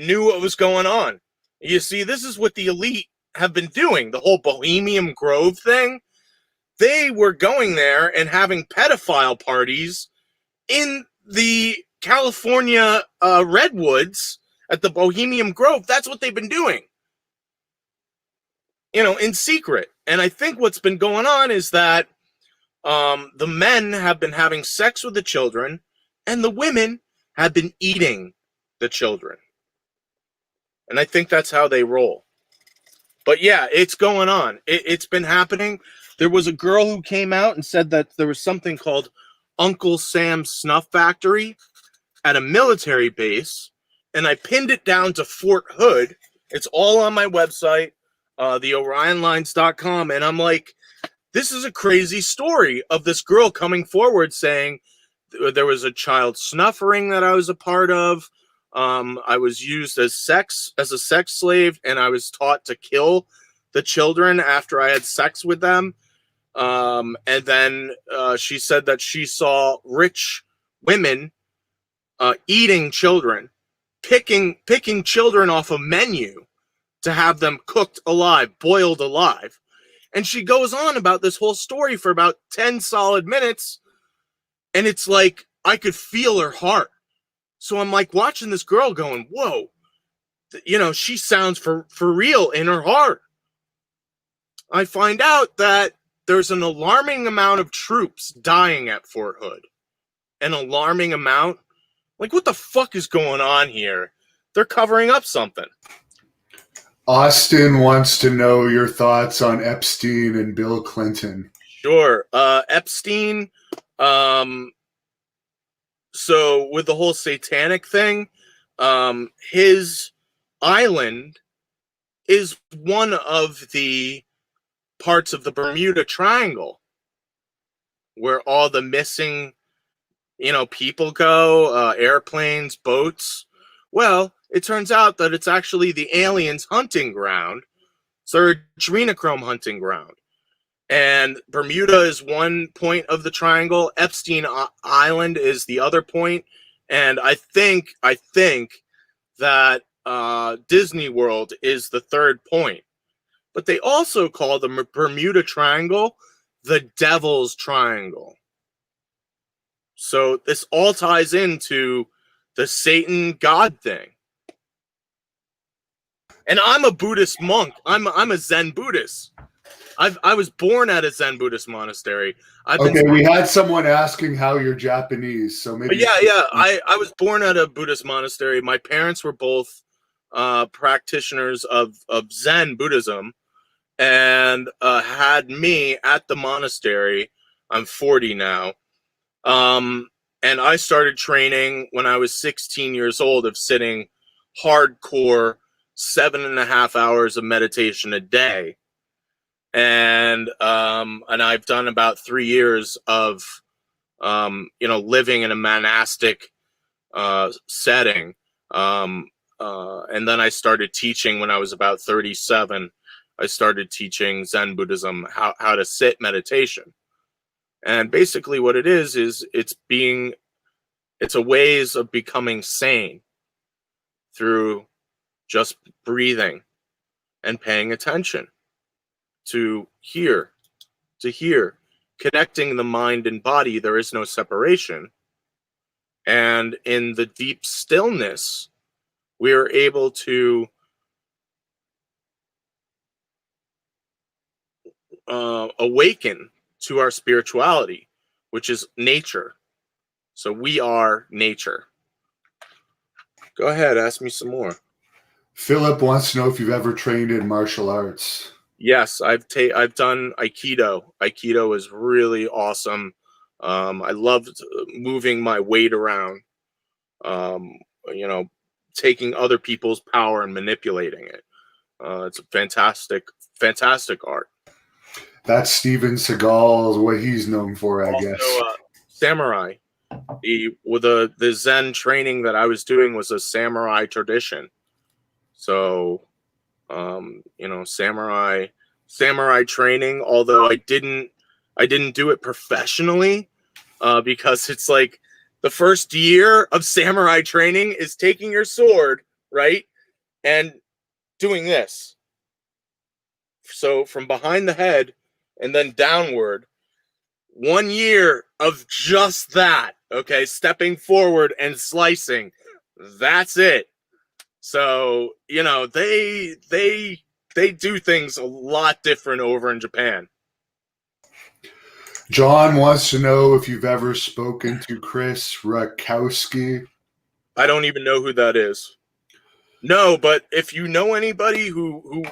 knew what was going on. You see, this is what the elite have been doing. The whole Bohemian Grove thing. They were going there and having pedophile parties in the California redwoods at the Bohemian Grove. That's what they've been doing. In secret. And I think what's been going on is that the men have been having sex with the children and the women have been eating the children. And I think that's how they roll. But yeah, it's going on. It's been happening. There was a girl who came out and said that there was something called Uncle Sam's Snuff Factory at a military base. And I pinned it down to Fort Hood. It's all on my website. theorionlines.com, and I'm like, this is a crazy story of this girl coming forward saying there was a child snuff ring that I was a part of. I was used as a sex slave, and I was taught to kill the children after I had sex with them. And then she said that she saw rich women eating children, picking children off a menu to have them cooked alive, boiled alive. And she goes on about this whole story for about 10 solid minutes. And it's like, I could feel her heart. So I'm like watching this girl going, whoa, she sounds for real in her heart. I find out that there's an alarming amount of troops dying at Fort Hood. An alarming amount. Like, what the fuck is going on here? They're covering up something. Austin wants to know your thoughts on Epstein and Bill Clinton. Sure. Epstein, so with the whole satanic thing, his island is one of the parts of the Bermuda Triangle where all the missing, people go, airplanes, boats. Well, it turns out that it's actually the aliens' hunting ground. It's their Adrenochrome hunting ground. And Bermuda is one point of the triangle. Epstein Island is the other point. And I think that Disney World is the third point. But they also call the Bermuda Triangle the Devil's Triangle. So this all ties into the Satan God thing. And I'm a Buddhist monk. I'm a Zen Buddhist. I was born at a Zen Buddhist monastery. We had someone asking how you're Japanese, so maybe. But yeah. I was born at a Buddhist monastery. My parents were both practitioners of Zen Buddhism, and had me at the monastery. I'm 40 now, and I started training when I was 16 years old of sitting hardcore 7.5 hours of meditation a day. And I've done about 3 years of, living in a monastic setting. And then I started teaching when I was about 37. I started teaching Zen Buddhism, how to sit meditation. And basically what it is it's a ways of becoming sane through just breathing and paying attention to hear, connecting the mind and body. There is no separation. And in the deep stillness, we are able to awaken to our spirituality, which is nature. So we are nature. Go ahead, ask me some more. Philip wants to know if you've ever trained in martial arts. Yes, I've done Aikido. Aikido is really awesome. I loved moving my weight around. You know, taking other people's power and manipulating it. It's a fantastic art. That's Steven Seagal, what he's known for, I guess. Samurai. The Zen training that I was doing was a samurai tradition. So, you know, samurai training. Although I didn't do it professionally, because it's like the first year of samurai training is taking your sword, right, and doing this. So from behind the head and then downward. 1 year of just that. Okay, stepping forward and slicing. That's it. So, you know, they do things a lot different over in Japan. John wants to know if you've ever spoken to Chris Rakowski. I don't even know who that is. No, but if you know anybody who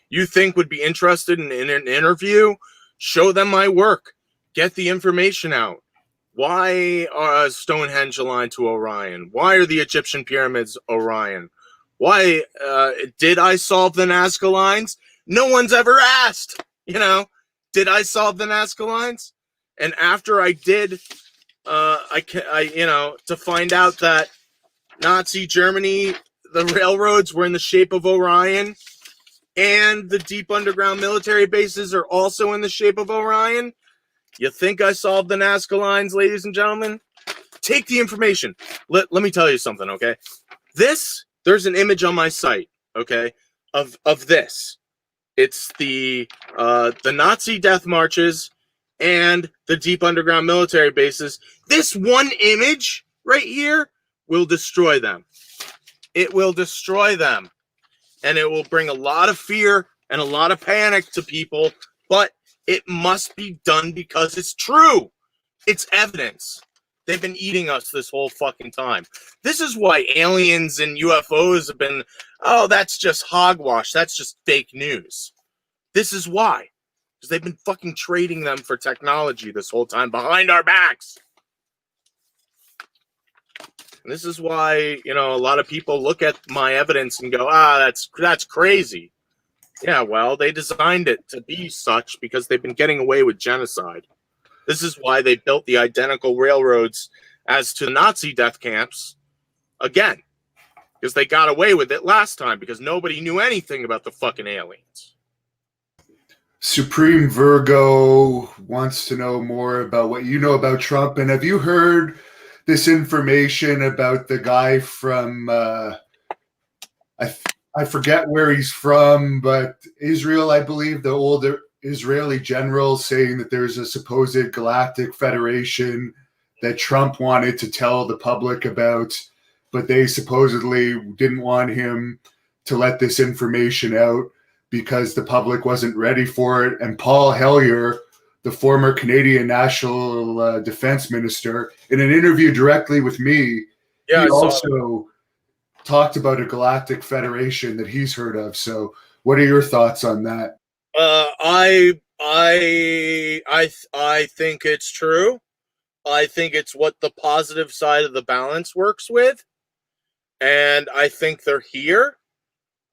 you think would be interested in an interview, show them my work. Get the information out. Why are Stonehenge aligned to Orion? Why are the Egyptian pyramids Orion? Why did I solve the Nazca lines? No one's ever asked. You know, did I solve the Nazca lines? And after I did, to find out that Nazi Germany, the railroads were in the shape of Orion, and the deep underground military bases are also in the shape of Orion. You think I solved the Nazca lines, ladies and gentlemen? Take the information. Let me tell you something, okay? There's an image on my site, okay, of this. It's the Nazi death marches and the deep underground military bases. This one image right here will destroy them. It will destroy them. And it will bring a lot of fear and a lot of panic to people, but it must be done because it's true. It's evidence. They've been eating us this whole fucking time. This is why aliens and UFOs have been, oh, that's just hogwash. That's just fake news. This is why. Because they've been fucking trading them for technology this whole time behind our backs. And this is why, you know, a lot of people look at my evidence and go, that's crazy. Yeah, well, they designed it to be such because they've been getting away with genocide. This is why they built the identical railroads as to Nazi death camps again. Because they got away with it last time because nobody knew anything about the fucking aliens. Supreme Virgo wants to know more about what you know about Trump. And have you heard this information about the guy from, I forget where he's from, but Israel, I believe, the older Israeli general saying that there's a supposed galactic federation that Trump wanted to tell the public about, but they supposedly didn't want him to let this information out because the public wasn't ready for it. And Paul Hellyer, the former Canadian National Defense Minister, in an interview directly with me, he also talked about a galactic federation that he's heard of. So what are your thoughts on that? I think it's true. I think it's what the positive side of the balance works with. And I think they're here.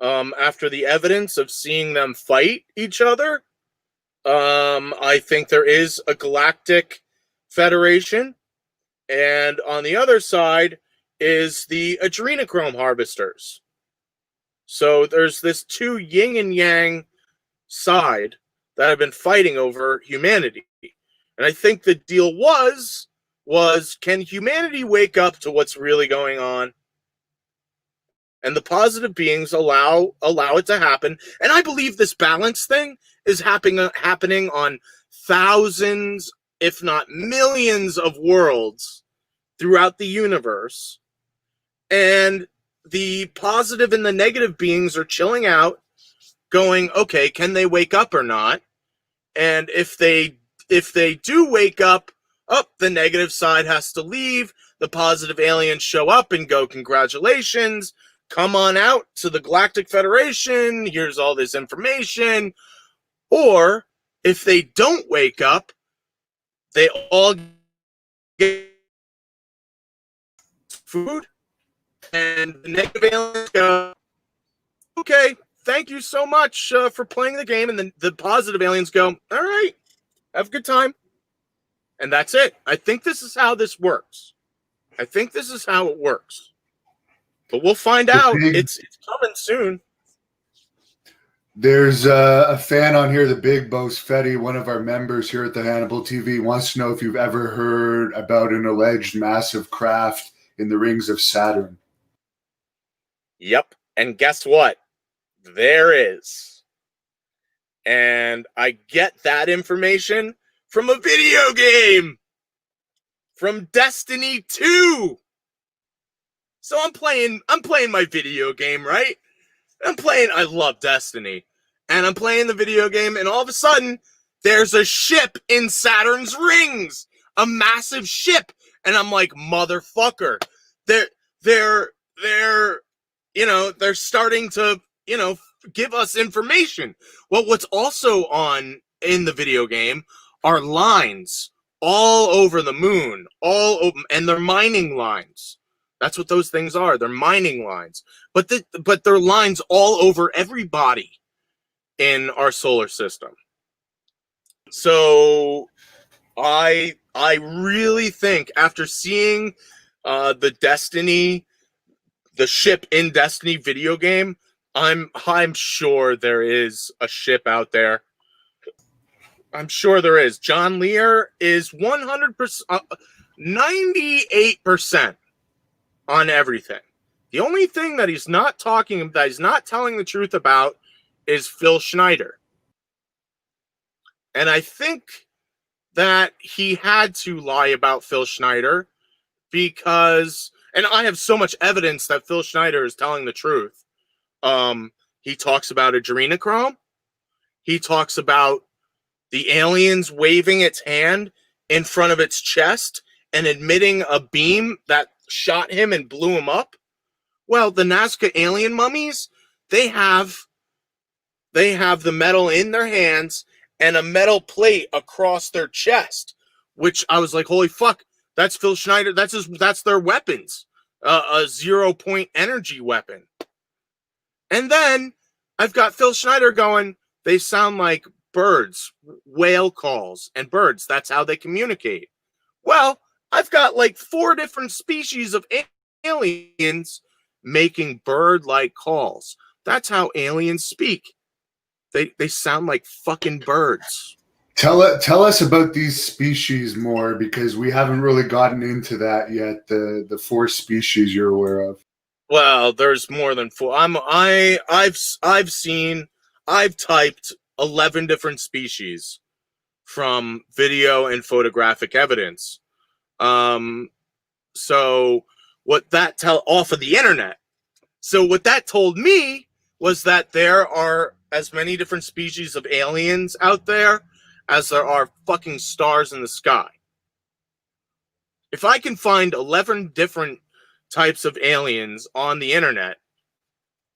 After the evidence of seeing them fight each other, I think there is a galactic federation. And on the other side is the Adrenochrome harvesters. So there's this two yin and yang side that have been fighting over humanity. And I think the deal was can humanity wake up to what's really going on? And the positive beings allow it to happen. And I believe this balance thing is happening on thousands, if not millions of worlds throughout the universe. And the positive and the negative beings are chilling out, going, okay, can they wake up or not? And if they do wake up, the negative side has to leave. The positive aliens show up and go, congratulations. Come on out to the Galactic Federation. Here's all this information. Or if they don't wake up, they all get food, and the negative aliens go, okay, thank you so much for playing the game. And then the positive aliens go, all right, have a good time. And that's it. I think this is how this works. I think this is how it works. But we'll find out. It's coming soon. There's a fan on here, the Big Bo's Fetty, one of our members here at the Hannibal TV, wants to know if you've ever heard about an alleged massive craft in the rings of Saturn. Yep. And guess what? There is. And I get that information from a video game. From Destiny 2. So I'm playing my video game, right? I love Destiny. And I'm playing the video game, and all of a sudden, there's a ship in Saturn's rings. A massive ship. And I'm like, motherfucker. They're starting to, give us information. Well, what's also on in the video game are lines all over the moon, all over, and they're mining lines. That's what those things are. They're mining lines. But they're lines all over everybody in our solar system. So I really think after seeing the ship in Destiny video game, I'm sure there is a ship out there. I'm sure there is. John Lear is 100%, 98% on everything. The only thing that he's not telling the truth about is Phil Schneider. And I think that he had to lie about Phil Schneider because, and I have so much evidence that Phil Schneider is telling the truth. He talks about Adrenochrome. He talks about the aliens waving its hand in front of its chest and emitting a beam that shot him and blew him up. Well, the Nazca alien mummies, they have the metal in their hands and a metal plate across their chest, which I was like, holy fuck, that's Phil Schneider. That's their weapons, a 0-point energy weapon. And then I've got Phil Schneider going, they sound like birds, whale calls, and birds. That's how they communicate. Well, I've got like 4 different species of aliens making bird-like calls. That's how aliens speak. They sound like fucking birds. Tell us about these species more, because we haven't really gotten into that yet. The 4 species you're aware of. Well, there's more than 4. I've typed 11 different species from video and photographic evidence. So what that off of the internet. So what that told me was that there are as many different species of aliens out there as there are fucking stars in the sky. If I can find 11 different types of aliens on the internet,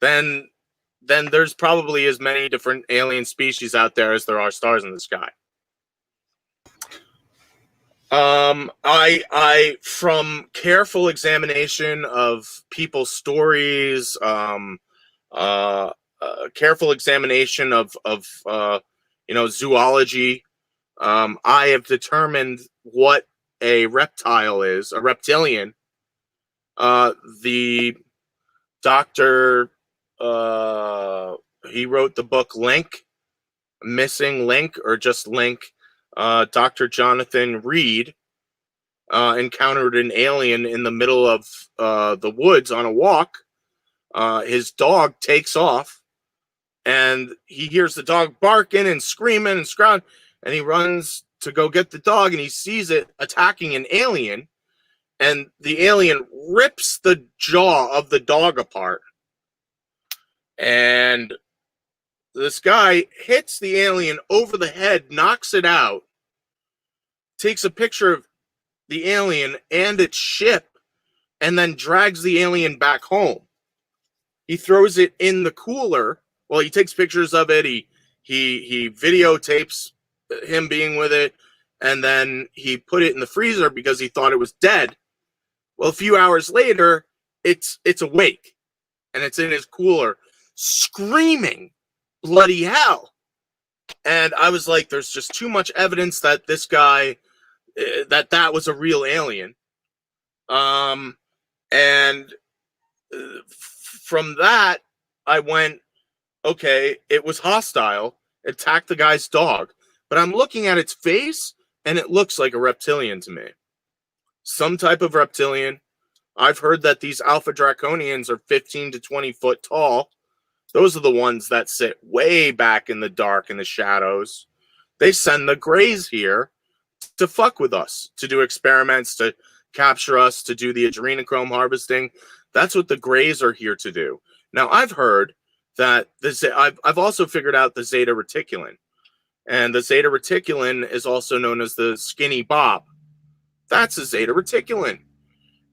then there's probably as many different alien species out there as there are stars in the sky. I from careful examination of people's stories, careful examination of zoology, I have determined what a reptile is, a reptilian. The doctor, he wrote the book Link, Missing Link, or just Link. Dr. Jonathan Reed encountered an alien in the middle of the woods on a walk. His dog takes off, and he hears the dog barking and screaming and scrowling, and he runs to go get the dog, and he sees it attacking an alien, and the alien rips the jaw of the dog apart. And this guy hits the alien over the head, knocks it out, takes a picture of the alien and its ship and then drags the alien back home. He throws it in the cooler. Well, he takes pictures of it. He videotapes him being with it, and then he put it in the freezer because he thought it was dead. Well, a few hours later, it's awake, and it's in his cooler, screaming bloody hell. And I was like, there's just too much evidence that this guy, that was a real alien. And from that, I went, okay, it was hostile, attacked the guy's dog, but I'm looking at its face, and it looks like a reptilian to me. Some type of reptilian. I've heard that these alpha draconians are 15 to 20 foot tall. Those are the ones that sit way back in the dark in the shadows. They send the Greys here to fuck with us, to do experiments, to capture us, to do the adrenochrome harvesting. That's what the Greys are here to do. Now, I've heard that I've also figured out the Zeta Reticulan. And the Zeta Reticulan is also known as the Skinny Bob. That's a Zeta Reticulan.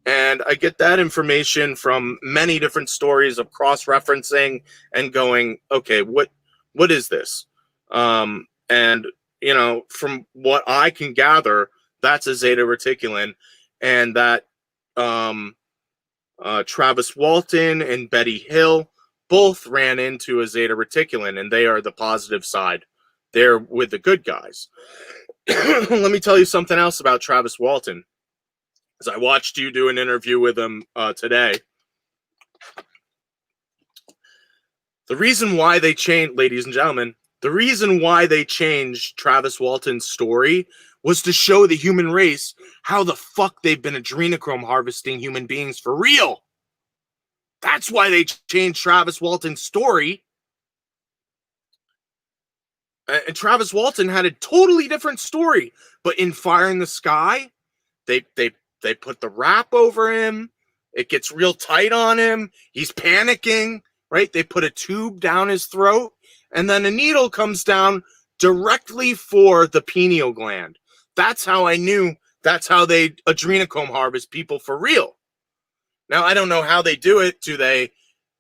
And I get that information from many different stories of cross-referencing and going, okay, what is this? And, you know, from what I can gather, that's a Zeta Reticulan. And that Travis Walton and Betty Hill both ran into a Zeta Reticulan, and they are the positive side. They're with the good guys. Let me tell you something else about Travis Walton. As I watched you do an interview with him today. The reason why they changed, ladies and gentlemen, the reason why they changed Travis Walton's story was to show the human race how the fuck they've been adrenochrome harvesting human beings for real. That's why they changed Travis Walton's story. And Travis Walton had a totally different story. But in Fire in the Sky, they put the wrap over him. It gets real tight on him. He's panicking, right? They put a tube down his throat, and then a needle comes down directly for the pineal gland. That's how I knew that's how they adrenochrome harvest people for real. Now, I don't know how they do it. Do they,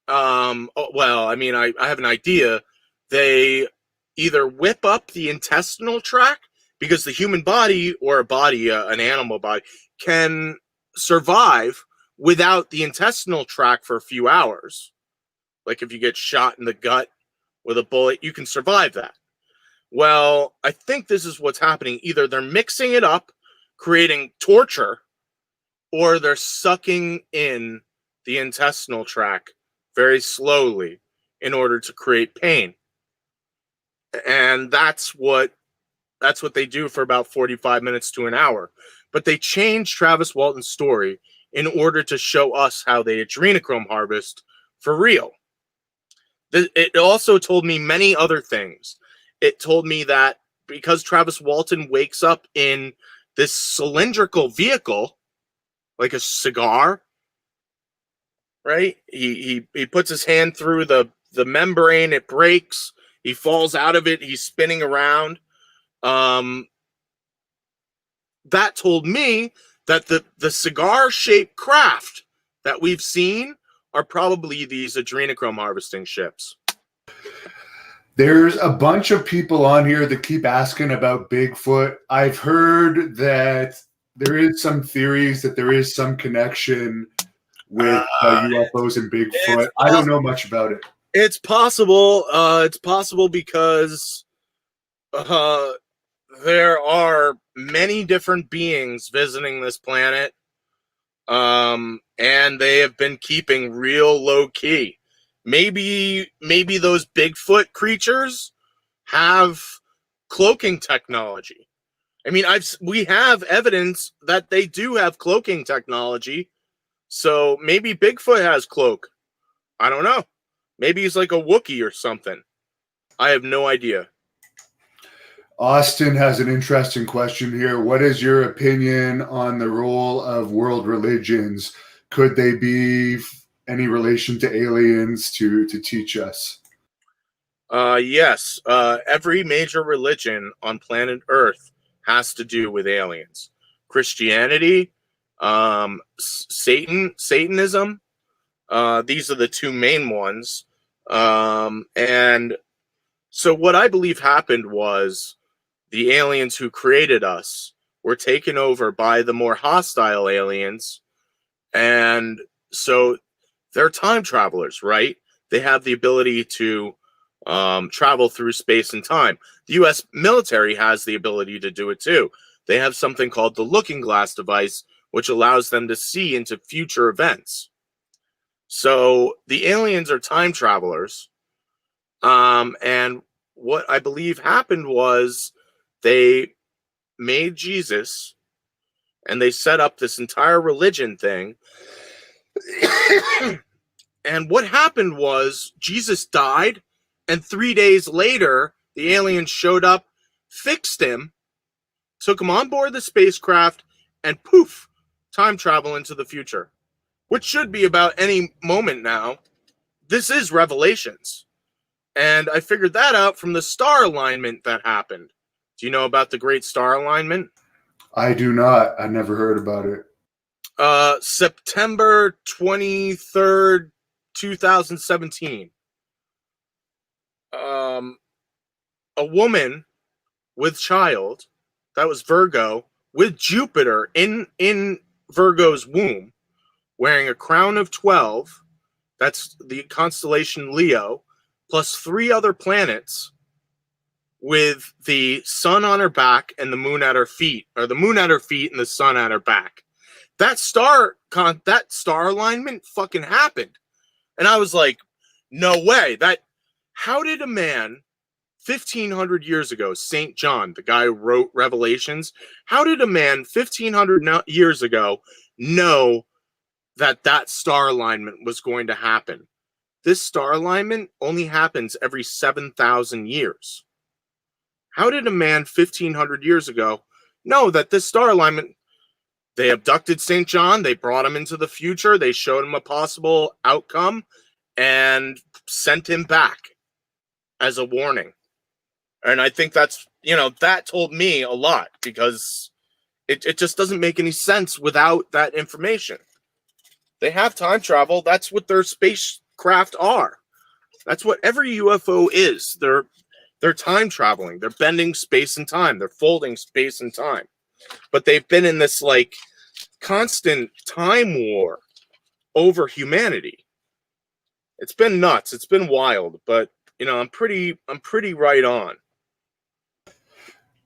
well, I mean, I have an idea. They either whip up the intestinal tract, because the human body, or a body, an animal body, can survive without the intestinal tract for a few hours. Like if you get shot in the gut with a bullet, you can survive that. Well, I think this is what's happening. Either they're mixing it up, creating torture, or they're sucking in the intestinal tract very slowly in order to create pain. And that's what they do for about 45 minutes to an hour. But they changed Travis Walton's story in order to show us how they adrenochrome harvest for real. It also told me many other things. It told me that because Travis Walton wakes up in this cylindrical vehicle, like a cigar, right? He puts his hand through the membrane, it breaks, he falls out of it, he's spinning around. That told me that the cigar-shaped craft that we've seen are probably these adrenochrome harvesting ships. There's a bunch of people on here that keep asking about Bigfoot. I've heard that there is some theories that there is some connection with UFOs and Bigfoot. I don't know much about it. It's possible. It's possible because there are many different beings visiting this planet, and they have been keeping real low key. Maybe those Bigfoot creatures have cloaking technology. I mean, we have evidence that they do have cloaking technology. So maybe Bigfoot has cloak. I don't know. Maybe he's like a Wookiee or something. I have no idea. Austin has an interesting question here. What is your opinion on the role of world religions? Could they be any relation to aliens to teach us? Yes. Every major religion on planet Earth has to do with aliens. Christianity, Satanism. These are the two main ones. And so what I believe happened was the aliens who created us were taken over by the more hostile aliens. And so they're time travelers, right? They have the ability to travel through space and time. The U.S. military has the ability to do it too. They have something called the looking glass device, which allows them to see into future events. So the aliens are time travelers. And what I believe happened was they made Jesus and they set up this entire religion thing. And what happened was Jesus died, and 3 days later, the aliens showed up, fixed him, took him on board the spacecraft, and poof, time travel into the future, which should be about any moment now. This is Revelations. And I figured that out from the star alignment that happened. Do you know about the Great Star Alignment? I do not. I never heard about it. September 23rd, 2017. A woman with child, that was Virgo, with Jupiter in Virgo's womb, wearing a crown of 12, that's the constellation Leo, plus 3 other planets, with the sun on her back and the moon at her feet, or the moon at her feet and the sun at her back. That star alignment fucking happened. And I was like, no way. How did a man 1,500 years ago, St. John, the guy who wrote Revelations, how did a man 1,500 years ago know that star alignment was going to happen? This star alignment only happens every 7,000 years. How did a man 1,500 years ago know that this star alignment? They abducted St. John, they brought him into the future, they showed him a possible outcome, and sent him back as a warning. And I think that told me a lot, because it just doesn't make any sense without that information. They have time travel. That's what their spacecraft are. That's what every UFO is. They're time traveling. They're bending space and time. They're folding space and time. But they've been in this like constant time war over humanity. It's been nuts. It's been wild, but I'm pretty right on.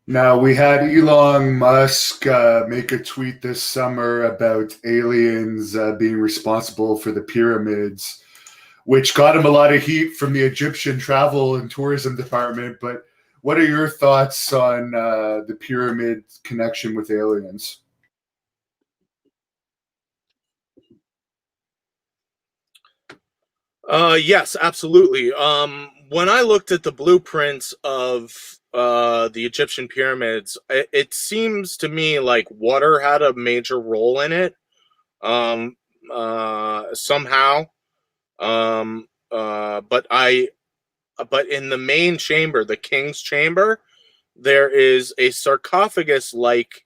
Now, we had Elon Musk make a tweet this summer about aliens being responsible for the pyramids, which got him a lot of heat from the Egyptian Travel and Tourism Department. But what are your thoughts on the pyramid connection with aliens? Yes, absolutely. When I looked at the blueprints of the Egyptian pyramids, it seems to me like water had a major role in it, somehow. But in the main chamber, the king's chamber, there is a sarcophagus-like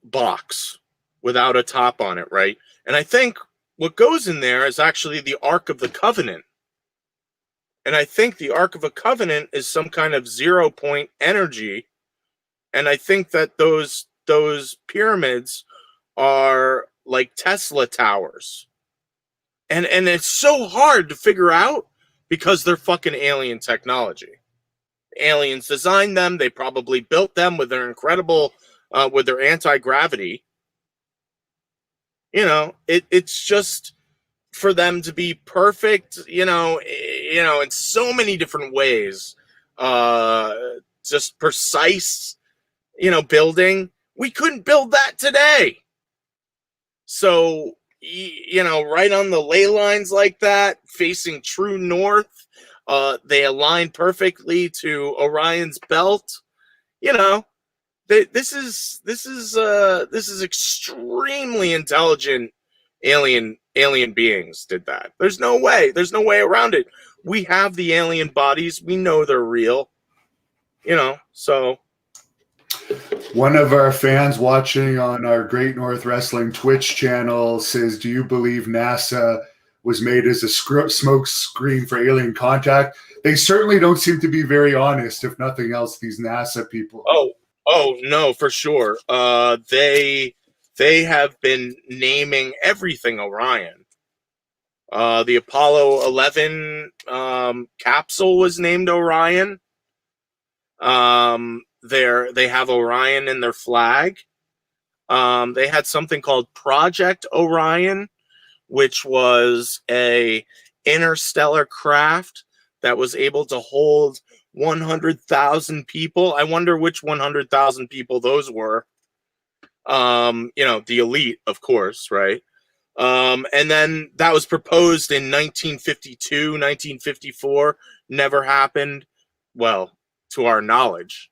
box without a top on it, right? And I think what goes in there is actually the Ark of the Covenant. And I think the Ark of a Covenant is some kind of 0-point energy. And I think that those pyramids are like Tesla towers. And it's so hard to figure out because they're fucking alien technology. Aliens designed them. They probably built them with their incredible, with their anti-gravity. It's just for them to be perfect, in so many different ways, just precise, building. We couldn't build that today. So, right on the ley lines like that, facing true north, they align perfectly to Orion's belt. This is extremely intelligent alien beings did that. There's no way around it. We have the alien bodies. We know they're real. So one of our fans watching on our Great North Wrestling Twitch channel says, do you believe NASA was made as a smoke screen for alien contact? They certainly don't seem to be very honest, if nothing else, these NASA people. Oh no, for sure. They have been naming everything Orion. The Apollo 11 capsule was named Orion. They have Orion in their flag. They had something called Project Orion, which was a interstellar craft that was able to hold 100,000 people. I wonder which 100,000 people those were. The elite, of course, right? And then that was proposed in 1952, 1954. Never happened. Well, to our knowledge.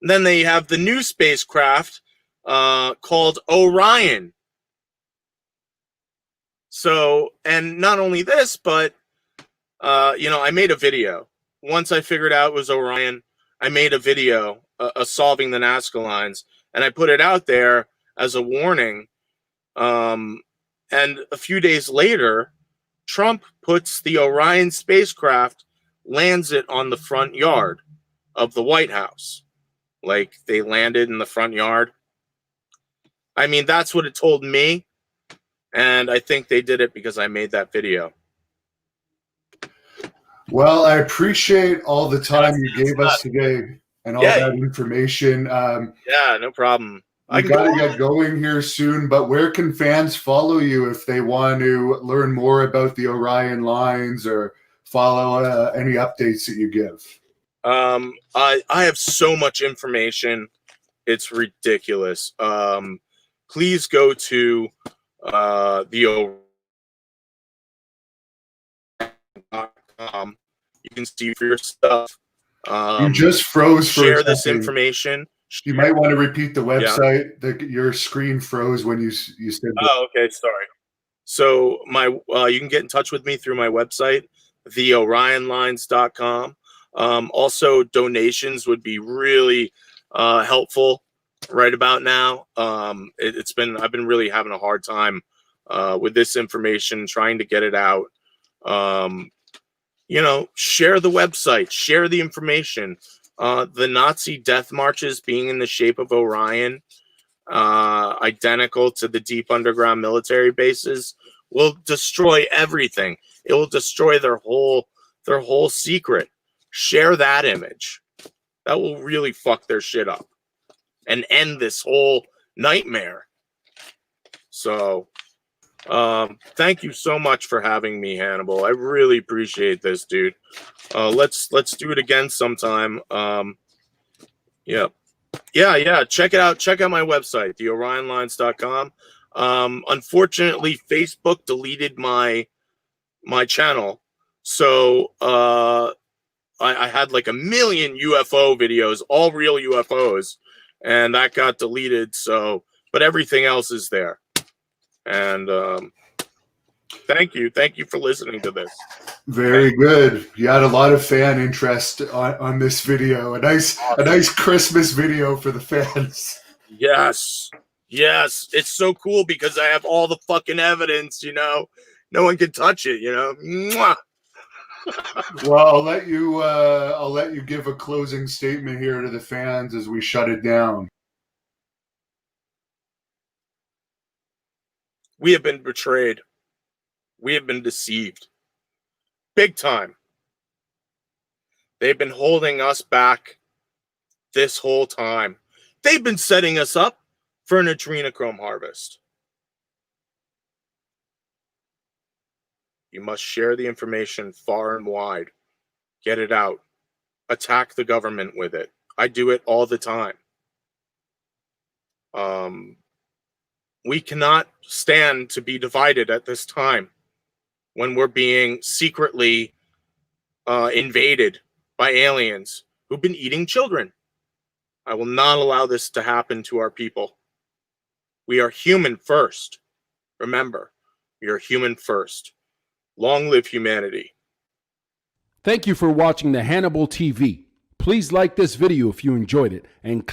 And then they have the new spacecraft called Orion. So, and not only this, but, I made a video. Once I figured out it was Orion, I made a video solving the Nazca lines, and I put it out there as a warning. And a few days later, Trump puts the Orion spacecraft, lands it on the front yard of the White House. Like, they landed in the front yard. I mean, that's what it told me. And I think they did it because I made that video. Well, I appreciate all the time you gave us today and all that information. Yeah, no problem. I got to get going here soon, but where can fans follow you if they want to learn more about the Orion lines or follow any updates that you give? I have so much information. It's ridiculous. Please go to the Orion.com. You can see for your stuff. You just froze for share this information. You might want to repeat the website. Yeah. Your screen froze when you said that. Oh, okay, sorry. So you can get in touch with me through my website, theorionlines.com. Also, donations would be really helpful right about now. I've been really having a hard time with this information, trying to get it out. Share the website, share the information. The Nazi death marches being in the shape of Orion, identical to the deep underground military bases, will destroy everything. It will destroy their whole secret. Share that image. That will really fuck their shit up and end this whole nightmare. So, thank you so much for having me, Hannibal. I really appreciate this, dude. Let's do it again sometime. Yeah. Check it out. Check out my website, theorionlines.com. Unfortunately, Facebook deleted my channel, so I had like 1 million UFO videos, all real UFOs, and that got deleted. So, but everything else is there. And thank you for listening to this. Very good. You had a lot of fan interest on this video. A nice Christmas video for the fans. Yes, it's so cool because I have all the fucking evidence. No one can touch it. Mwah. Well, I'll let you give a closing statement here to the fans as we shut it down. We have been betrayed. We have been deceived. Big time. They've been holding us back this whole time. They've been setting us up for an adrenochrome harvest. You must share the information far and wide. Get it out. Attack the government with it. I do it all the time. We cannot stand to be divided at this time when we're being secretly invaded by aliens who've been eating children. I will not allow this to happen to our people. We are human first. Remember, we are human first. Long live humanity. Thank you for watching the Hannibal TV. Please like this video if you enjoyed it and click